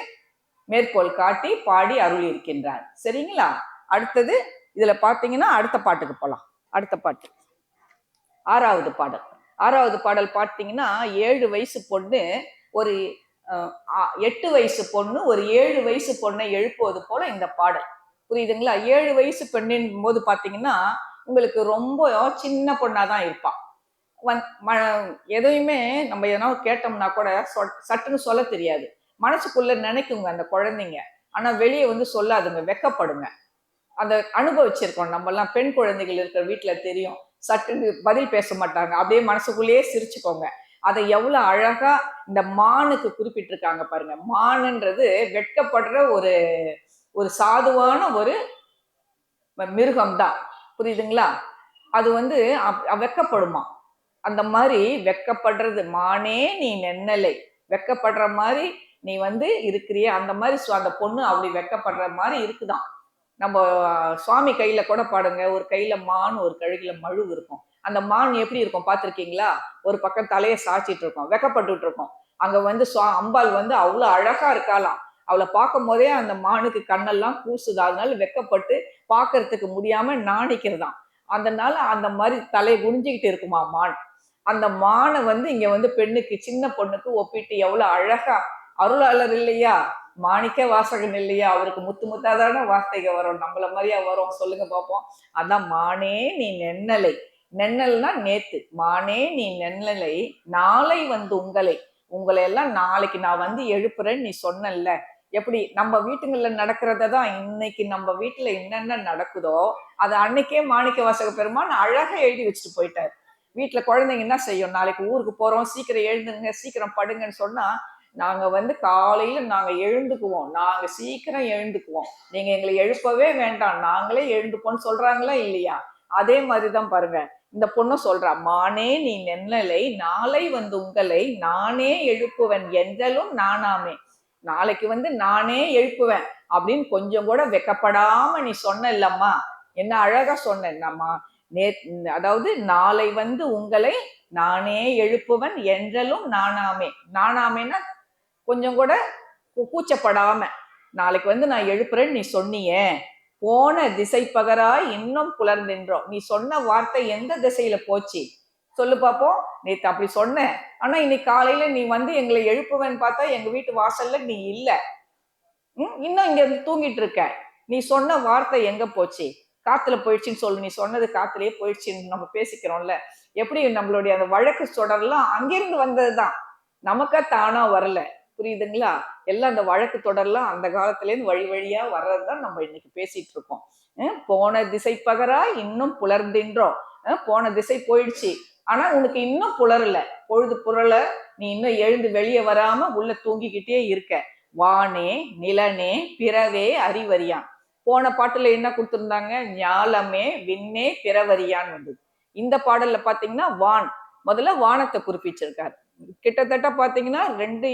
மேற்கோள் காட்டி பாடி அருள் இருக்கின்றார். சரிங்களா? அடுத்தது இதுல பாத்தீங்கன்னா அடுத்த பாட்டுக்கு போலாம். அடுத்த பாட்டு ஆறாவது பாடல். ஆறாவது பாடல் பார்த்தீங்கன்னா 7 வயசு பொண்ணு ஒரு 8 வயசு பொண்ணு ஒரு 7 வயசு பொண்ணை எழுப்புவது போல இந்த பாடல். புரியுதுங்களா? 7 வயசு பெண்ணின் போது பாத்தீங்கன்னா உங்களுக்கு ரொம்ப சின்ன பொண்ணாதான் இருப்பான். எதையுமே நம்ம எதனா கேட்டோம்னா கூட சட்டுன்னு சொல்ல தெரியாது. மனசுக்குள்ள நினைக்குங்க அந்த குழந்தைங்க, ஆனா வெளியே சொல்லாதுங்க, வெக்கப்படுங்க. அந்த அனுபவிச்சிருக்கோம் நம்ம எல்லாம். பெண் குழந்தைகள் இருக்கிற வீட்டுல தெரியும், சட்டுன்னு பதில் பேச மாட்டாங்க, அப்படியே மனசுக்குள்ளேயே சிரிச்சுக்கோங்க. அதை எவ்வளவு அழகா இந்த மானுக்கு குறிப்பிட்டிருக்காங்க பாருங்க. மானுன்றது வெட்கப்படுற ஒரு ஒரு சாதுவான ஒரு மிருகம்தான். புரியுதுங்களா? அது வெக்கப்படுமா. அந்த மாதிரி வெக்கப்படுறது, மானே நீ நென்னலை, வெக்கப்படுற மாதிரி நீ இருக்கிறிய அந்த மாதிரி அந்த பொண்ணு அப்படி வெக்கப்படுற மாதிரி இருக்குதான். நம்ம சுவாமி கையில கூட பாடுங்க, ஒரு கையில மான் ஒரு கழுகில மழு இருக்கும். அந்த மான் எப்படி இருக்கும் பார்த்திருக்கீங்களா? ஒரு பக்கம் தலையை சாய்ச்சிட்டு இருக்கும், வெக்கப்பட்டு இருக்கும். அங்க அம்பாள் அவ்வளவு அழகா இருக்காளாம். அவளை பார்க்கும் போதே அந்த மானுக்கு கண்ணெல்லாம் கூசுது. அதனால வெக்கப்பட்டு பார்க்கறதுக்கு முடியாம நாணிக்கிறதாம். அதனால அந்த மாதிரி தலை குனிஞ்சுக்கிட்டு இருக்குமா மான். அந்த மானை இங்க பெண்ணுக்கு, சின்ன பொண்ணுக்கு ஒப்பிட்டு எவ்வளவு அழகா, அருளாளர் இல்லையா, மாணிக்க வாசகன் இல்லையா, அவருக்கு முத்து முத்தாதான வார்த்தைகள் வரும், நம்மள மாதிரியா வரும் சொல்லுங்க பார்ப்போம். அதான் மானே நீ நென்னலை, நென்னல்னா நேத்து, மானே நீ நென்னலை நாளை உங்களை எல்லாம் நாளைக்கு நான் எழுப்புறேன்னு நீ சொன்னல்ல. எப்படி நம்ம வீட்டுங்கள்ல நடக்கிறதான் இன்னைக்கு நம்ம வீட்டுல என்னென்ன நடக்குதோ அதை அன்னைக்கே மாணிக்க வாசக பெருமான் அழகா எழுதி வச்சுட்டு போயிட்டாரு. வீட்டுல குழந்தைங்க என்ன செய்யும், நாளைக்கு ஊருக்கு போறோம், சீக்கிரம் எழுந்துங்க, சீக்கிரம் படுங்கன்னு சொன்னா நாங்க காலையில நாங்க எழுந்துக்குவோம், நாங்க சீக்கிரம் எழுந்துக்குவோம், நீங்க எங்களை எழுப்பவே வேண்டாம், நாங்களே எழுந்துப்போம்னு சொல்றாங்களா இல்லையா? அதே மாதிரிதான் பாருங்க இந்த பொண்ணு சொல்றா, மானே நீ நென்னலை நாளை உங்களை நானே எழுப்புவன் என்றலும் நானாமே. நாளைக்கு நானே எழுப்புவேன் அப்படின்னு கொஞ்சம் கூட வெக்கப்படாம நீ சொன்ன இல்லம்மா, என்ன அழகா சொன்ன. நம்ம அதாவது நாளை உங்களை நானே எழுப்புவன் என்றலும் நானாமே. நானாமேன்னா கொஞ்சம் கூட கூச்சப்படாம நாளைக்கு நான் எழுப்புறேன்னு நீ சொன்னியே, போன திசை பகராய் இன்னும் புலர்ந்தின்றோம். நீ சொன்ன வார்த்தை எந்த திசையில போச்சு சொல்லு பாப்போம். நேத்து அப்படி சொன்ன, ஆனா இன்னைக்கு காலையில நீ எங்களை எழுப்புவேன்னு பார்த்தா எங்க வீட்டு வாசல்ல நீ இல்ல, இன்னும் இங்க தூங்கிட்டு இருக்க. நீ சொன்ன வார்த்தை எங்க போச்சு? காத்துல போயிடுச்சுன்னு சொல்லு. நீ சொன்னது காத்துலயே போயிடுச்சுன்னு நம்ம பேசிக்கிறோம்ல. எப்படி நம்மளுடைய அந்த வழக்கு தொடர்லாம் அங்கிருந்து வந்ததுதான், நமக்கா தானா வரல. புரியுதுங்களா? எல்லாம் அந்த வழக்கு தொடர்லாம் அந்த காலத்துல இருந்து வழி வழியா வர்றதுதான் நம்ம இன்னைக்கு பேசிட்டு இருக்கோம். போன திசை பகரா இன்னும் புலர்ந்தின்றோம். போன திசை போயிடுச்சு, ஆனா உனக்கு இன்னும் புலரல, பொழுது புரள, நீ இன்னும் எழுந்து வெளியே வராம உள்ள தூங்கிக்கிட்டே இருக்க. வானே நிலனே பிறவே அறிவறியான். போன பாட்டுல என்ன கொடுத்திருந்தாங்க? ஞாலமே விண்ணே பிறவறியான் வந்தது. இந்த பாடல்ல பாத்தீங்கன்னா வான், முதல்ல வானத்தை குறிப்பிச்சிருக்காரு. கிட்டத்தட்ட பாத்தீங்கன்னா 2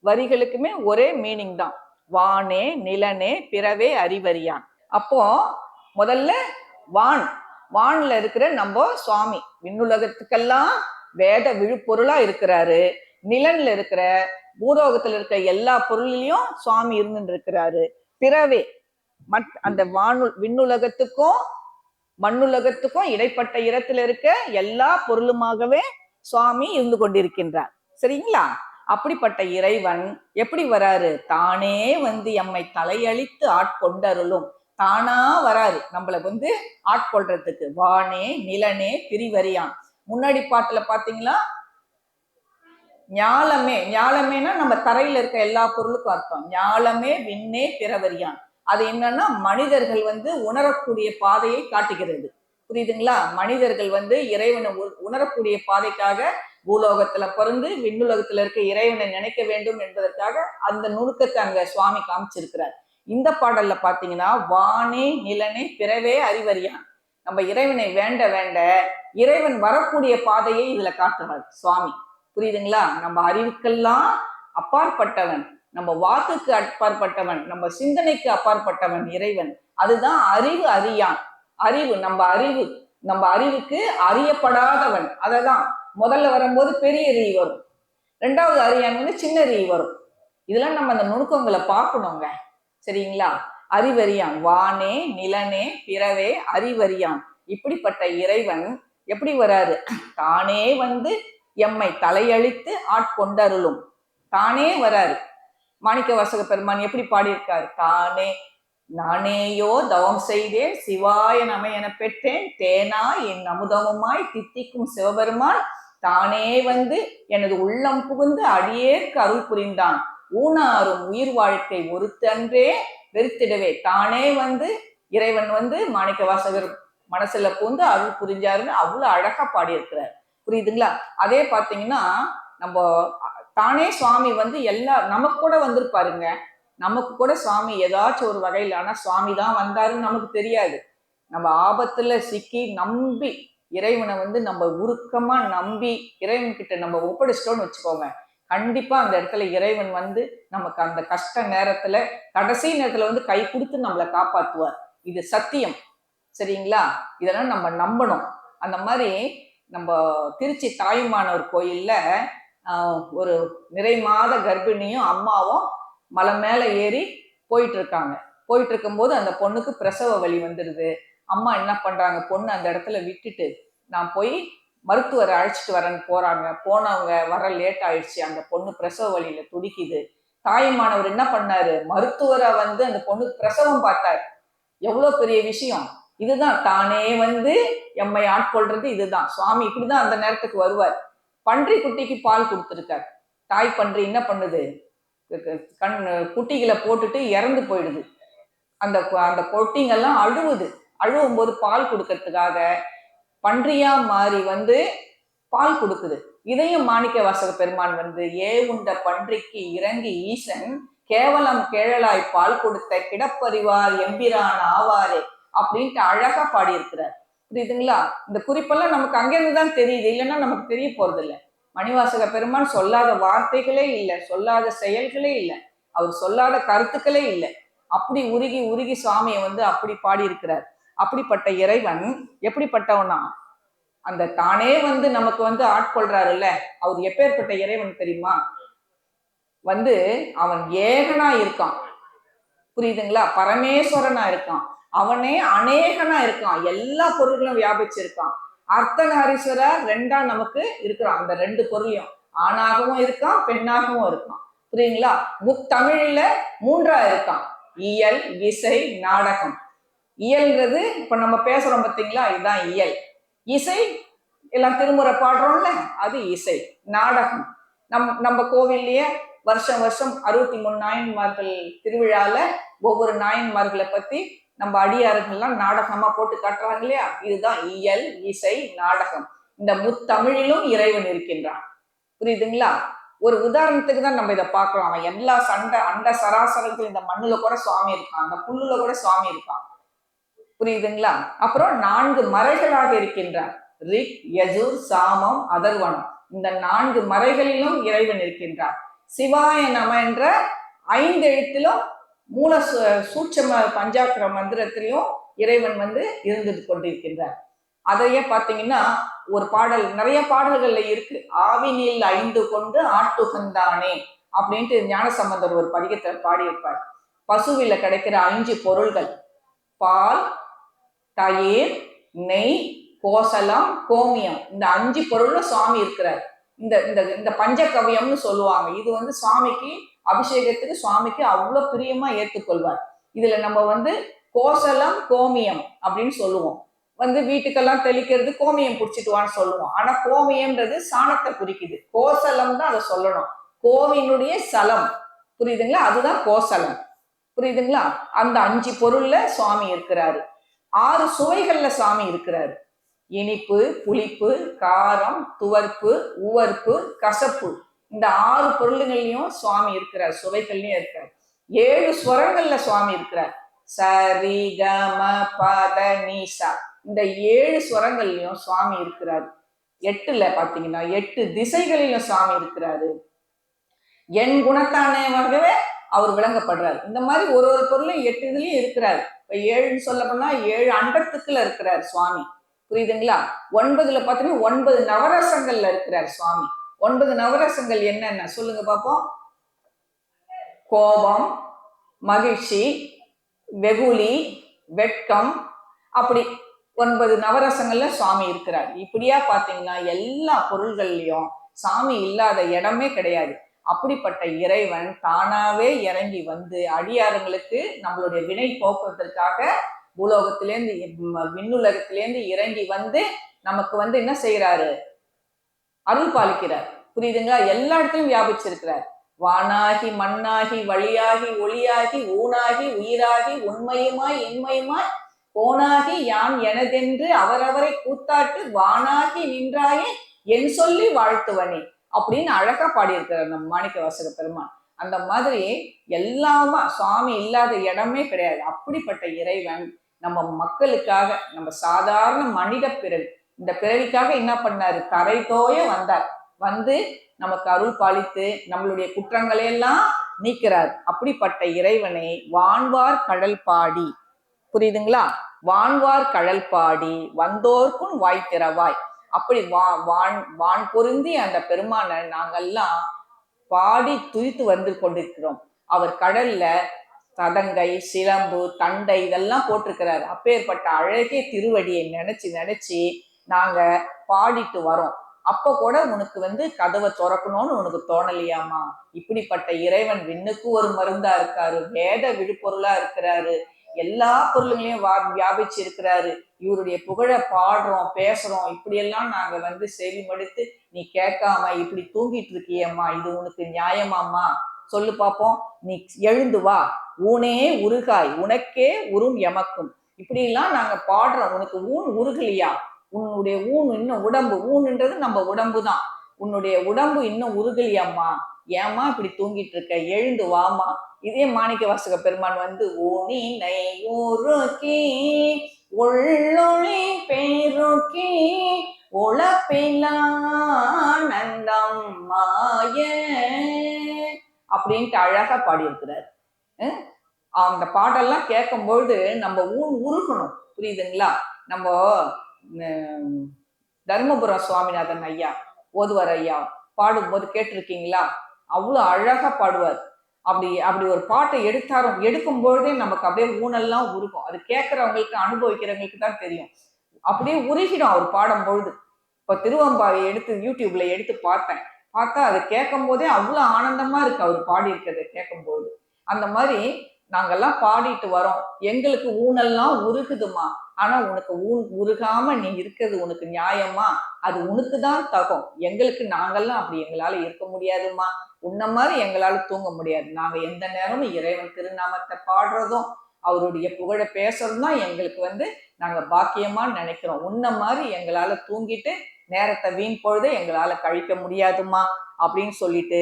வரிகளுக்குமே ஒரே மீனிங் தான், வானே நிலனே பிறவே அறிவறியான். அப்போ முதல்ல வான்ல இருக்கிற நம்ம சுவாமி விண்ணுலகத்துக்கெல்லாம் வேத விழுப்பொருளா இருக்கிறாரு. நிலன்ல இருக்கிற பூலோகத்துல இருக்கிற எல்லா பொருளிலையும் சுவாமி இருந்து இருக்கிறாரு. பிறவே அந்த விண்ணுலகத்துக்கும் மண்ணுலகத்துக்கும் இடைப்பட்ட இடத்துல இருக்க எல்லா பொருளுமாகவே சுவாமி இருந்து கொண்டிருக்கின்றார். சரிங்களா? அப்படிப்பட்ட இறைவன் எப்படி வராரு? தானே எம்மை தலையளித்து ஆட்கொண்டருளும். தானா வராரு நம்மளை வந்து ஆட்கொள்றதுக்கு. வானே நிலனே பிரிவறியான். முன்னாடி பாட்டுல பாத்தீங்களா, ஞாலமே, ஞாலமேனா நம்ம தரையில இருக்க எல்லா பொருளுக்கும் அர்த்தம். ஞாலமே விண்ணே பிறவறியான். அது என்னன்னா மனிதர்கள் வந்து உணரக்கூடிய பாதையை காட்டுகிறது. புரியுதுங்களா? மனிதர்கள் வந்து இறைவனை உணரக்கூடிய பாதைக்காக பூலோகத்துல பிறந்து விண்ணுலகத்துல இருக்க இறைவனை நினைக்க வேண்டும் என்பதற்காக அந்த நுணுக்கத்தை அங்க சுவாமி காமிச்சிருக்கிறார். இந்த பாடல்ல பாத்தீங்கன்னா, வானே நிலனே பிறவே அறிவறியான். நம்ம இறைவனை வேண்ட வேண்ட இறைவன் வரக்கூடிய பாதையை இதுல காட்டுறார் சுவாமி. புரியுதுங்களா? நம்ம அறிவுக்கெல்லாம் அப்பாற்பட்டவன், நம்ம வாக்குக்கு அப்பாற்பட்டவன், நம்ம சிந்தனைக்கு அப்பாற்பட்டவன் இறைவன். அதுதான் அறிவு அறியான். அறிவு நம்ம அறிவுக்கு அறியப்படாதவன். அததான் முதல்ல வரும்போது பெரிய ரீ வரும், ரெண்டாவது அறியான் வந்து சின்ன ரீ வரும். இதெல்லாம் நம்ம அந்த நுணுக்கங்களை பார்க்கணுங்க. சரிங்களா? அறிவறியான், வானே நிலனே பிறவே அறிவறியான். இப்படிப்பட்ட இறைவன் எப்படி வராரு? தானே வந்து எம்மை தலையழித்து ஆட்கொண்டருளும். தானே வராரு. மாணிக்க வாசக பெருமான் எப்படி பாடியிருக்காரு? தானே நானேயோ தவம் செய்தேன் சிவாய நம என பெற்றேன், தேனா என் அமுதமுமாய் தித்திக்கும் சிவபெருமான் தானே வந்து எனது உள்ளம் புகுந்து அடியேற்கு அருள் புரிந்தான், ஊனாரும் உயிர் வாழ்க்கை ஒருத்தன்றே வெறுத்திடவே. தானே வந்து இறைவன் வந்து மாணிக்க வாசகர் மனசுல பூந்து அருள் புரிஞ்சாருன்னு அவ்வளவு அழகா பாடியிருக்கிறார். புரியுதுங்களா? அதே பாத்தீங்கன்னா, நம்ம தானே சுவாமி வந்து எல்லா நமக்கு கூட வந்திருப்பாருங்க. நமக்கு கூட சுவாமி ஏதாச்சும் ஒரு வகையில், ஆனா சுவாமி தான் வந்தாருன்னு நமக்கு தெரியாது. நம்ம ஆபத்துல சிக்கி நம்பி இறைவனை வந்து நம்ம உருக்கமா நம்பி இறைவன் கிட்ட நம்ம ஒப்படைச்சிட்டோம்னு வச்சுக்கோங்க, கண்டிப்பா அந்த இடத்துல இறைவன் வந்து நமக்கு அந்த கஷ்ட நேரத்துல கடைசி நேரத்துல வந்து கை கொடுத்து நம்மளை காப்பாற்றுவார். இது சத்தியம். சரிங்களா? இதெல்லாம் நம்ம நம்பணும். அந்த மாதிரி நம்ம திருச்சி தாயுமானவர் கோயில்ல ஒரு நிறை மாத கர்ப்பிணியும் அம்மாவும் மலை மேல ஏறி போயிட்டு இருக்காங்க. போயிட்டு இருக்கும்போது அந்த பொண்ணுக்கு பிரசவ வலி வந்துடுது. அம்மா என்ன பண்றாங்க, பொண்ணு அந்த இடத்துல விட்டுட்டு நான் போய் மருத்துவரை அழைச்சிட்டு வரேன்னு போறாங்க. போனவங்க வர லேட் ஆயிடுச்சு. அந்த பொண்ணு பிரசவ வலியில துடிக்குது. தாயுமானவர் என்ன பண்ணாரு, மருத்துவரை வந்து அந்த பொண்ணுக்கு பிரசவம் பார்த்தாரு. எவ்வளவு பெரிய விஷயம். இதுதான் தானே வந்து எம்மை ஆட்கொள்றது. இதுதான் சுவாமி இப்படிதான் அந்த நேரத்துக்கு வருவார். பன்றி குட்டிக்கு பால் கொடுத்துருக்கார். தாய் பன்றி என்ன பண்ணுது, குட்டிகளை போட்டுட்டு இறந்து போயிடுது. அந்த அந்த குட்டிங்கெல்லாம் அழுவுது. அழுவும் போது பால் கொடுக்கறதுக்காக பன்றியா மாறி வந்து பால் கொடுக்குது. இதையும் மாணிக்க வாசக பெருமான் வந்து உண்ட பன்றிக்கு இறங்கி ஈசன் கேவலம் கேழலாய் பால் கொடுத்த கிடப்பறிவார் எம்பிரான் ஆவாரே அப்படின்ட்டு அழகா பாடியிருக்கிறார். புரியுதுங்களா? இந்த குறிப்பெல்லாம் நமக்கு அங்கிருந்து தான் தெரியுது, இல்லைன்னா நமக்கு தெரிய போறது இல்லை. மணிவாசக பெருமான் சொல்லாத வார்த்தைகளே இல்லை, சொல்லாத செயல்களே இல்லை, அவர் சொல்லாத கருத்துக்களே இல்லை. அப்படி உருகி உருகி சுவாமியை வந்து அப்படி பாடியிருக்கிறார். அப்படிப்பட்ட இறைவன் எப்படிப்பட்டவனா, அந்த தானே வந்து நமக்கு வந்து ஆட்கொள்றாருல்ல, அவர் எப்பேற்பட்ட இறைவன் தெரியுமா? வந்து அவன் ஏகனா இருக்கான். புரியுதுங்களா? பரமேஸ்வரனா இருக்கான். அவனே அநேகனா இருக்கான். எல்லா பொருள்களும் வியாபிச்சிருக்கான். அர்த்தநாரீஸ்வரர் ரெண்டா நமக்கு இருக்கிறான். அந்த ரெண்டு பொருளையும் ஆணாகவும் இருக்கான், பெண்ணாகவும் இருக்கான். புரியுங்களா? முத்தமிழ்ல மூன்றா இருக்கான். இயல், இசை, நாடகம். இயல்ன்றது இப்ப நம்ம பேசுறோம் பார்த்தீங்களா, இதுதான் இயல். இசை எல்லாம் திருமுறை பாடுறோம்ல, அது இசை. நாடகம் நம்ம கோவில்லயே வருஷம் வருஷம் 63 நாயன்மார்கள் திருவிழால ஒவ்வொரு நாயன்மார்களை பத்தி நம்ம அடியார்கள்லாம் நாடகமா போட்டு காட்டுறாங்க இல்லையா, இதுதான் இயல், இசை, நாடகம். இந்த முத்தமிழிலும் இறைவன் இருக்கின்றான். புரியுதுங்களா? ஒரு உதாரணத்துக்கு தான் நம்ம இதை பார்க்கலாம். அவன் எல்லா அண்ட சராசரங்கள், இந்த மண்ணுல கூட சுவாமி இருக்கான், அந்த புல்லுல கூட சுவாமி இருக்கான். புரியுதுங்களா? அப்புறம் 4 மறைகளாக இருக்கின்றான். ரிக், யஜுர், சாமம், அதர்வனம். இந்த 4 மறைகளிலும் இறைவன் இருக்கின்றான். சிவாய நம என்ற 5 எழுத்திலும் மூல சூட்சம பஞ்சாக்கர மந்திரத்திலையும் இறைவன் வந்து இருந்து கொண்டிருக்கின்றார். அதையே பார்த்தீங்கன்னா ஒரு பாடல், நிறைய பாடல்கள்ல இருக்கு. ஆவினில் 5 கொண்டு ஆட்டுகந்தானே அப்படின்ட்டு ஞானசம்பந்தர் ஒரு பதிகத்தை பாடியிருப்பார். பசுவில கிடைக்கிற 5 பொருள்கள், பால், தயிர், நெய், கோசலம், கோமியம். இந்த 5 பொருளும் சுவாமி இருக்கிறார். இந்த இந்த பஞ்சகவியம்னு சொல்லுவாங்க. இது வந்து சுவாமிக்கு அபிஷேகத்துக்கு சுவாமிக்கு அவ்வளவு பிரியமா ஏற்றுக்கொள்வார். இதுல நம்ம வந்து கோசலம் கோமியம் அப்படின்னு சொல்லுவோம். வந்து வீட்டுக்கெல்லாம் தெளிக்கிறது கோமியம் பிடிச்சிட்டு வான்னு சொல்லுவோம். ஆனா கோமியம்ன்றது சாணத்தை குறிக்குது. கோசலம் தான் அதை சொல்லணும். கோவினுடைய சலம், புரியுதுங்களா? அதுதான் கோசலம், புரியுதுங்களா? அந்த 5 பொருள்ல சுவாமி இருக்கிறாரு. 6 சுவைகள்ல சுவாமி இருக்கிறாரு. இனிப்பு, புளிப்பு, காரம், துவர்ப்பு, உவர்ப்பு, கசப்பு. இந்த 6 பொருளுங்கள்லயும் சுவாமி இருக்கிறார். சுவைகள்லயும் இருக்கிறார். 7 ஸ்வரங்கள்ல சுவாமி இருக்கிறார். சரி கம பத நீசா. இந்த 7 ஸ்வரங்கள்லயும் சுவாமி இருக்கிறார். 8ல பாத்தீங்கன்னா 8 திசைகளிலும் சுவாமி இருக்கிறாரு. என் குணத்தானேவாகவே அவர் விளங்கப்படுறாரு. இந்த மாதிரி ஒரு ஒரு பொருளும் 8 இதுலயும் இருக்கிறாரு. இப்ப 7 சொல்ல போனா 7 அண்டத்துக்குள்ள இருக்கிறார் சுவாமி, புரியுதுங்களா? 9ல பாத்தீங்கன்னா 9 நவரசங்கள்ல இருக்கிறார் சுவாமி. 9 நவரசங்கள் என்னென்ன சொல்லுங்க பாப்போம். கோபம், மகிழ்ச்சி, வெகுளி, வெட்கம், அப்படி 9 நவரசங்கள்ல சுவாமி இருக்கிறார். இப்படியா பாத்தீங்கன்னா எல்லா பொருள்கள்லயும் சாமி இல்லாத இடமே கிடையாது. அப்படிப்பட்ட இறைவன் தானாவே இறங்கி வந்து அடியாரங்களுக்கு நம்மளுடைய வினை போக்குவதற்காக பூலோகத்திலேருந்து விண்ணுலகத்திலேருந்து இறங்கி வந்து நமக்கு வந்து என்ன செய்யறாரு? அருள் பாலிக்கிறார். புரியுதுங்களா? எல்லா இடத்துலயும் வியாபிச்சிருக்கிறார். வானாகி மண்ணாகி வழியாகி ஒளியாகி ஊனாகி உயிராகி உண்மையுமாய் என்மையுமாய் போனாகி யான் எனதென்று அவரவரை கூத்தாட்டு வானாகி நின்றாயே என் சொல்லி வாழ்த்துவனே அப்படின்னு அழகா பாடியிருக்கிறார் நம்ம மாணிக்க வாசக பெருமான். அந்த மாதிரி எல்லாமா சுவாமி இல்லாத இடமே கிடையாது. அப்படிப்பட்ட இறைவன் நம்ம மக்களுக்காக, நம்ம சாதாரண மனித பிறவி, இந்த பிறவிக்காக என்ன பண்ணாரு? தரை தோய வந்தார். வந்து நமக்கு அருள் பாலித்து நம்மளுடைய குற்றங்களை எல்லாம் நீக்கிறார். அப்படிப்பட்ட இறைவனை வான்வார் கடல் பாடி, புரியுதுங்களா? வான்வார் கடல் பாடி வந்தோர்க்கும் வாய் திறவாய். அப்படி வான் பொருந்தி அந்த பெருமான நாங்கெல்லாம் பாடி துதித்து வந்து கொண்டிருக்கிறோம். அவர் கடல்ல சதங்கை, சிலம்பு, தண்டை இதெல்லாம் போட்டிருக்கிறாரு. அப்பேற்பட்ட அழகிய திருவடியை நினைச்சு நினைச்சு நாங்க பாடிட்டு வரோம். அப்ப கூட உனக்கு வந்து கதவை திறக்கணும்னு உனக்கு தோணலையாமா? இப்படிப்பட்ட இறைவன் விண்ணுக்கு ஒரு மருந்தா இருக்காரு, வேத விழுப்பொருளா இருக்கிறாரு, எல்லா பொருளுங்களையும் வியாபிச்சு இருக்கிறாரு. இவருடைய புகழ பாடுறோம், பேசுறோம். இப்படியெல்லாம் நாங்க வந்து செவி மடுத்து நீ கேட்காம இப்படி தூங்கிட்டு இருக்கியம்மா, இது உனக்கு நியாயமாம்மா? சொல்லு பாப்போம். நீ எழுந்து வா, ஊனே உருகாய் உனக்கே உரும் எமக்கும். இப்படி எல்லாம் நாங்க பாடுறோம். உனக்கு ஊன் உருகலையா? உன்னுடைய ஊன் இன்னும் உடம்பு, ஊன்ன்றது நம்ம உடம்பு தான். உன்னுடைய உடம்பு இன்னும் உருகலையாம்மா? ஏமா இப்படி தூங்கிட்டு இருக்க? எழுந்து வாமா. இதே மாணிக்க வாசக பெருமான் வந்து ஊனினை உருக்கி உள்ளொளி பெருக்கி உழப்பிலானந்தம் மாய அப்படின்ட்டு அழகா பாடியிருக்கிறார். அந்த பாட்டெல்லாம் கேட்கும்பொழுது நம்ம ஊன் உருகணும், புரியுதுங்களா? நம்ம தர்மபுரம் சுவாமிநாதன் ஐயா, ஓதுவார் ஐயா பாடும்போது கேட்டிருக்கீங்களா? அவ்வளவு அழகா பாடுவார். அப்படி ஒரு பாட்டை எடுக்கும்பொழுதே நமக்கு அப்படியே ஊனெல்லாம் உருகும். அது கேட்கறவங்களுக்கு, அனுபவிக்கிறவங்களுக்கு தான் தெரியும். அப்படியே உருகிடும் அவர் பாடும்பொழுது. இப்ப திருவம்பாவை எடுத்து யூடியூப்ல எடுத்து பார்த்தா அது கேட்கும் போதே அவ்வளவு ஆனந்தமா இருக்கு அவர் பாடி இருக்கிறத கேட்கும்போது. அந்த மாதிரி நாங்கெல்லாம் பாடிட்டு வரோம். எங்களுக்கு ஊனெல்லாம் உருகுதுமா, ஆனா உனக்கு ஊன் உருகாம நீ இருக்கிறது உனக்கு நியாயமா? அது உனக்கு தான் தகும். எங்களுக்கு நாங்கெல்லாம் அப்படி எங்களால இருக்க முடியாதுமா. உன்ன மாதிரி எங்களால தூங்க முடியாது. நாங்க எந்த நேரமும் இறைவன் திருநாமத்தை பாடுறதும் அவருடைய புகழ பேசுறதும் தான் எங்களுக்கு வந்து நாங்க பாக்கியமா நினைக்கிறோம். உன்ன மாதிரி எங்களால தூங்கிட்டு நேரத்தை வீண் பொழுது எங்களால கழிக்க முடியாதுமா அப்படின்னு சொல்லிட்டு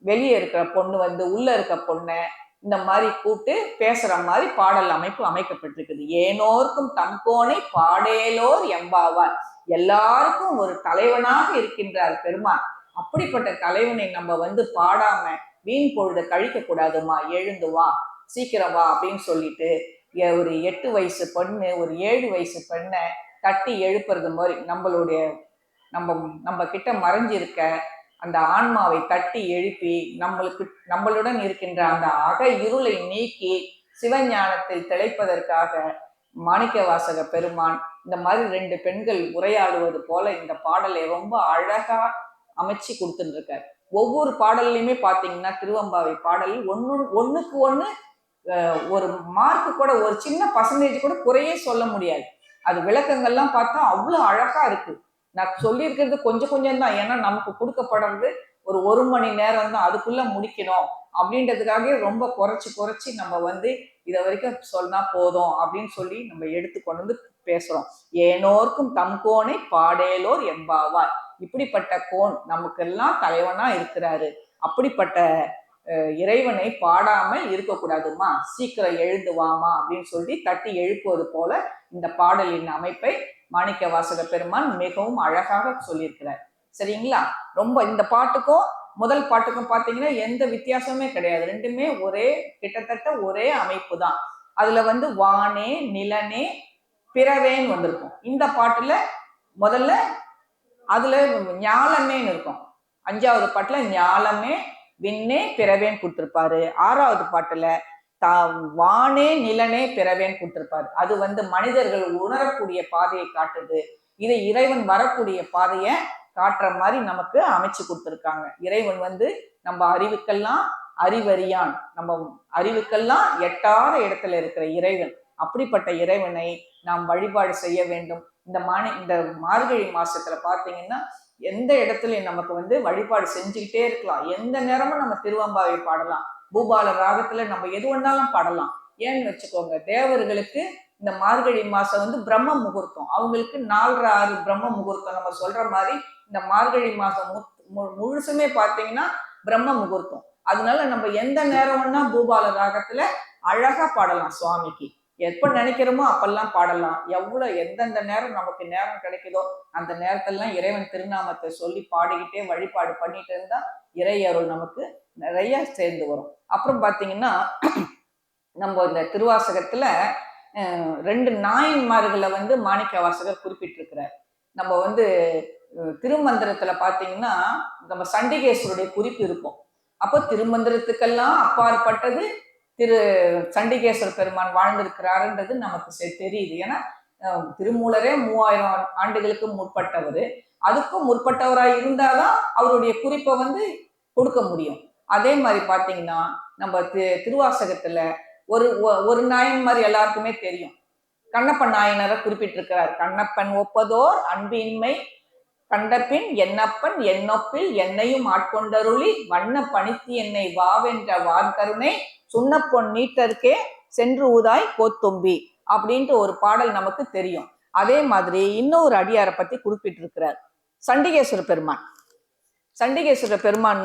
வெளியே இருக்கிற பொண்ணு வந்து உள்ள இருக்க பொண்ணை இந்த மாதிரி கூப்பிட்டு பேசுற மாதிரி பாடல் அமைப்பு அமைக்கப்பட்டிருக்குது. ஏனோர்க்கும் தம்கோனை பாடேலோர் எம்பாவார். எல்லாருக்கும் ஒரு தலைவனாக இருக்கின்றார் பெருமான். அப்படிப்பட்ட தலைவனை நம்ம வந்து பாடாம வீண் பொழுத கழிக்க கூடாதுமா. எழுந்து வா, சீக்கிரம் வா அப்படின்னு சொல்லிட்டு ஒரு 8 வயசு பொண்ணு ஒரு 7 வயசு பெண்ணை தட்டி எழுப்புறது மாதிரி நம்ம கிட்ட மறைஞ்சிருக்க அந்த ஆன்மாவை தட்டி எழுப்பி நம்மளுடன் இருக்கின்ற அந்த அக இருளை நீக்கி சிவஞானத்தில் திளைப்பதற்காக மாணிக்க வாசக பெருமான் இந்த மாதிரி 2 பெண்கள் உரையாடுவது போல இந்த பாடலை ரொம்ப அழகா அமைச்சு கொடுத்துட்டு இருக்காரு. ஒவ்வொரு பாடல்லையுமே பாத்தீங்கன்னா திருவம்பாவை பாடல் ஒண்ணுக்கு ஒண்ணு ஒரு மார்க்கு கூட ஒரு சின்ன பர்சன்டேஜ் கூட குறையே சொல்ல முடியாது. அது விளக்கங்கள்லாம் பார்த்தா அவ்வளோ அழகா இருக்கு. நான் சொல்லியிருக்கிறது கொஞ்சம் கொஞ்சம் தான், ஏன்னா நமக்கு கொடுக்கப்படுறது ஒரு மணி நேரம் தான், அதுக்குள்ள முடிக்கணும் அப்படின்றதுக்காகவே ரொம்ப குறைச்சி குறைச்சி நம்ம வந்து இதை வரைக்கும் சொன்னா போதும் அப்படின்னு சொல்லி நம்ம எடுத்து கொண்டு வந்து பேசுறோம். ஏனோர்க்கும் தம் கோனை பாடேலோர் எம்பாவாய். இப்படிப்பட்ட கோன் நமக்கெல்லாம் தலைவனா இருக்கிறாரு. அப்படிப்பட்ட இறைவனை பாடாமல் இருக்கக்கூடாதுமா, சீக்கிரம் எழுந்து வாமா அப்படின்னு சொல்லி தட்டி எழுப்புவது போல இந்த பாடலின் அமைப்பை மாணிக்க வாசக பெருமான் மிகவும் அழகாக சொல்லியிருக்கிறார். சரிங்களா? ரொம்ப இந்த பாட்டுக்கும் முதல் பாட்டுக்கும் பார்த்தீங்கன்னா எந்த வித்தியாசமே கிடையாது. ரெண்டுமே ஒரே, கிட்டத்தட்ட ஒரே அமைப்பு தான். அதுல வந்து வானே நிலனே பிறவேன்னு வந்திருக்கும். இந்த பாட்டுல முதல்ல அதுல ஞாலமேன்னு இருக்கும். 5வது பாட்டுல ஞாலமே விண்ணே பிறவேன்னு கொடுத்திருப்பாரு. 6வது பாட்டுல வானே நிலனே பிறவேன்னு கொடுத்திருப்பாரு. அது வந்து மனிதர்கள் உணரக்கூடிய பாதையை காட்டுது. இது இறைவன் வரக்கூடிய பாதையை காட்டுற மாதிரி நமக்கு அமைச்சு கொடுத்துருக்காங்க. இறைவன் வந்து நம்ம அறிவுக்கெல்லாம் அறிவறியான், நம்ம அறிவுக்கெல்லாம் எட்டாத இடத்துல இருக்கிற இறைவன். அப்படிப்பட்ட இறைவனை நாம் வழிபாடு செய்ய வேண்டும். இந்த மார்கழி மாசத்துல பாத்தீங்கன்னா எந்த இடத்துலயும் நமக்கு வந்து வழிபாடு செஞ்சுக்கிட்டே இருக்கலாம். எந்த நேரமும் நம்ம திருவம்பாவை பாடலாம். பூபால ராகத்துல நம்ம எது வேணாலும் பாடலாம். ஏன்னு வச்சுக்கோங்க, தேவர்களுக்கு இந்த மார்கழி மாசம் வந்து பிரம்ம முகூர்த்தம். அவங்களுக்கு 4:30 பிரம்ம முகூர்த்தம். நம்ம சொல்ற மாதிரி இந்த மார்கழி மாசம் முழுசுமே பார்த்தீங்கன்னா பிரம்ம முகூர்த்தம். அதனால நம்ம எந்த நேரம்னா பூபால ராகத்துல அழகா பாடலாம். சுவாமிக்கு எப்ப நினைக்கிறோமோ அப்பெல்லாம் பாடலாம். எவ்வளவு எந்தெந்த நேரம் நமக்கு நேரம் கிடைக்குதோ அந்த நேரத்திலாம் இறைவன் திருநாமத்தை சொல்லி பாடிக்கிட்டே வழிபாடு பண்ணிட்டு இருந்தா இறை அருள் நமக்கு நிறைய சேர்ந்து வரும். அப்புறம் பாத்தீங்கன்னா நம்ம இந்த திருவாசகத்துல 2 நாயன்மார்களை வந்து மாணிக்க வாசகர் குறிப்பிட்டிருக்கிறார். நம்ம வந்து திருமந்திரத்துல பாத்தீங்கன்னா நம்ம சண்டிகேஸ்வருடைய குறிப்பு இருக்கும். அப்போ திருமந்திரத்துக்கெல்லாம் அப்பாற்பட்டது திரு சண்டிகேஸ்வர பெருமான் வாழ்ந்திருக்கிறாருன்றது நமக்கு தெரியுது. ஏன்னா திருமூலரே 3000 ஆண்டுகளுக்கு முற்பட்டவர். அதுக்கும் முற்பட்டவராக இருந்தாதான் அவருடைய குறிப்பை வந்து கொடுக்க முடியும். அதே மாதிரி பாத்தீங்கன்னா நம்ம திருவாசகத்துல ஒரு நாயன்மார் எல்லாருக்குமே தெரியும். கண்ணப்பன் நாயனரை குறிப்பிட்டிருக்கிறார். கண்ணப்பன் ஒப்பதோர் அன்பின்மை கண்டபின் என்னப்பன் என்னொப்பில் என்னையும் ஆட்கொண்டருளி வண்ண பணித்து என்னை வாவென்ற வார்கருணை சுண்ண பொன் நீட்டருக்கே சென்று ஊதாய் கோத்தும்பி அப்படின்ட்டு ஒரு பாடல் நமக்கு தெரியும். அதே மாதிரி இன்னொரு அடியாரை பத்தி குறிப்பிட்டிருக்கிறார். சண்டிகேஸ்வர பெருமான். சண்டிகேஸ்வர பெருமான்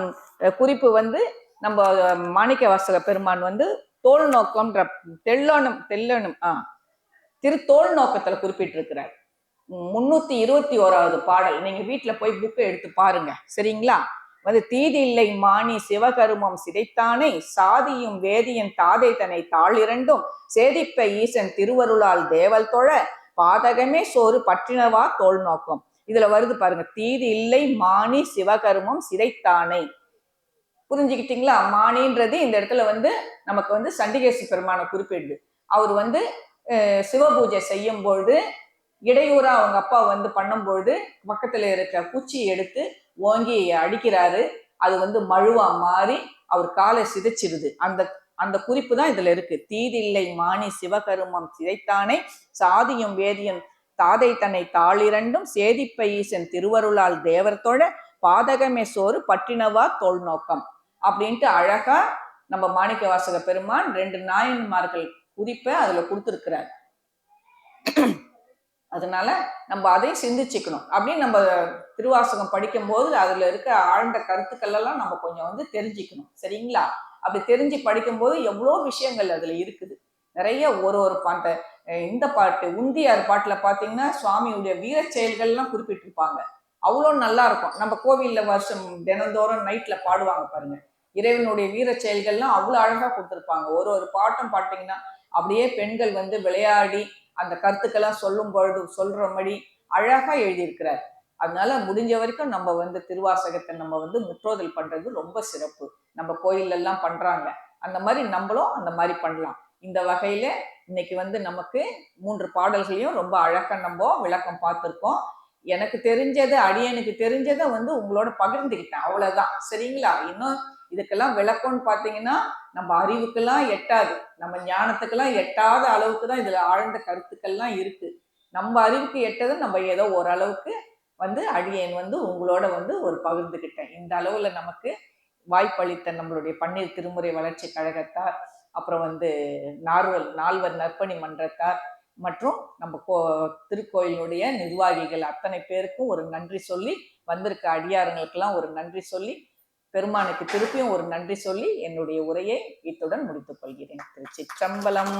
குறிப்பு வந்து நம்ம மாணிக்க வாசக பெருமான் வந்து தோல் நோக்கம்ன்ற திரு தோல் நோக்கத்துல குறிப்பிட்டிருக்கிறார். 321வது பாடல். நீங்க வீட்டுல போய் புக்கை எடுத்து பாருங்க. சரிங்களா? வந்து தீதி இல்லை மாணி சிவகருமம் சிதைத்தானை சாதியும் வேதியன் தாதை தன்னை தாளிரண்டும் சேதிப்ப ஈசன் திருவருளால் தேவல் தொழ பாதகமே சோறு பற்றினவா தோல் நோக்கம். இதுல வருது பாருங்க, தீதி இல்லை மாணி சிவகருமம் சிதைத்தானை. புரிஞ்சுக்கிட்டீங்களா? மாணின்றது இந்த இடத்துல வந்து நமக்கு வந்து சண்டிகேஸ்வர பெருமான குறிப்பிடுது. அவர் வந்து சிவபூஜை செய்யும் பொழுது இடையூறா அவங்க அப்பா வந்து பண்ணும்பொழுது பக்கத்துல இருக்க குச்சியை எடுத்து ஓங்கி அடிக்கிறாரு. அது வந்து மழுவா மாறி அவர் காலை சிதைச்சிருது. அந்த குறிப்பு தான் இதுல இருக்கு. தீதில்லை மாணி சிவகருமம் சிதைத்தானே சாதியும் வேதியும் தாதை தன்னை தாளிரண்டும் சேதிப்ப ஈசன் திருவருளால் தேவர் தொழ பாதகமே சோறு பற்றினவா தோல் நோக்கம் அப்படின்ட்டு அழகா நம்ம மாணிக்க வாசக பெருமான் 2 நாயன்மார்கள் குறிப்பை அதுல கொடுத்துருக்கிறார். அதனால நம்ம அதையும் சிந்திச்சுக்கணும். அப்படின்னு நம்ம திருவாசகம் படிக்கும் போது அதுல இருக்க ஆழ்ந்த கருத்துக்கள் எல்லாம் நம்ம கொஞ்சம் வந்து தெரிஞ்சுக்கணும். சரிங்களா? அப்படி தெரிஞ்சு படிக்கும்போது எவ்வளோ விஷயங்கள் அதுல இருக்குது. நிறைய ஒரு பாட்டை இந்த பாட்டு உந்தியார் பாட்டுல பாத்தீங்கன்னா சுவாமியுடைய வீர செயல்கள்லாம் குறிப்பிட்டிருப்பாங்க. அவ்வளோ நல்லா இருக்கும். நம்ம கோவில்ல வருஷம் தினந்தோறும் நைட்ல பாடுவாங்க பாருங்க, இறைவனுடைய வீர செயல்கள்லாம் அவ்வளோ அழகா கொடுத்துருப்பாங்க. ஒரு பாட்டும் பாத்தீங்கன்னா அப்படியே பெண்கள் வந்து விளையாடி அந்த கருத்துக்கெல்லாம் சொல்லும் பொழுது சொல்றபடி அழகா எழுதியிருக்கிறார். அதனால முடிஞ்ச வரைக்கும் நம்ம வந்து திருவாசகத்தை நம்ம வந்து முற்றோதல் பண்றது ரொம்ப சிறப்பு. நம்ம கோயில்ல எல்லாம் பண்றாங்க, அந்த மாதிரி நம்மளும் அந்த மாதிரி பண்ணலாம். இந்த வகையில இன்னைக்கு வந்து நமக்கு 3 பாடல்களையும் ரொம்ப அழகா நம்ம விளக்கம் பார்த்துருக்கோம். எனக்கு தெரிஞ்சதை அடியனுக்கு தெரிஞ்சதை வந்து உங்களோட பகிர்ந்துக்கிட்டேன், அவ்வளவுதான். சரிங்களா? இன்னும் இதுக்கெல்லாம் விளக்கம்னு பார்த்தீங்கன்னா நம்ம அறிவுக்கெல்லாம் எட்டாது, நம்ம ஞானத்துக்கெல்லாம் எட்டாத அளவுக்கு தான் இதுல ஆழ்ந்த கருத்துக்கள்லாம் இருக்கு. நம்ம அறிவுக்கு எட்டது நம்ம ஏதோ ஓரளவுக்கு அடியேன் உங்களோட ஒரு பகிர்ந்துக்கிட்டேன். இந்த அளவுல நமக்கு வாய்ப்பளித்த நம்மளுடைய பன்னீர் திருமுறை வளர்ச்சி கழகத்தார், அப்புறம் நால்வர் நற்பணி மன்றத்தார் மற்றும் நம்ம திருக்கோயிலுடைய நிர்வாகிகள் அத்தனை பேருக்கும் ஒரு நன்றி சொல்லி, வந்திருக்க அடியாருங்களுக்கெல்லாம் ஒரு நன்றி சொல்லி, பெருமானுக்கு திருப்பியும் ஒரு நன்றி சொல்லி என்னுடைய உரையை இத்துடன் முடித்துக் கொள்கிறேன். திருச்சிற்றம்பலம்.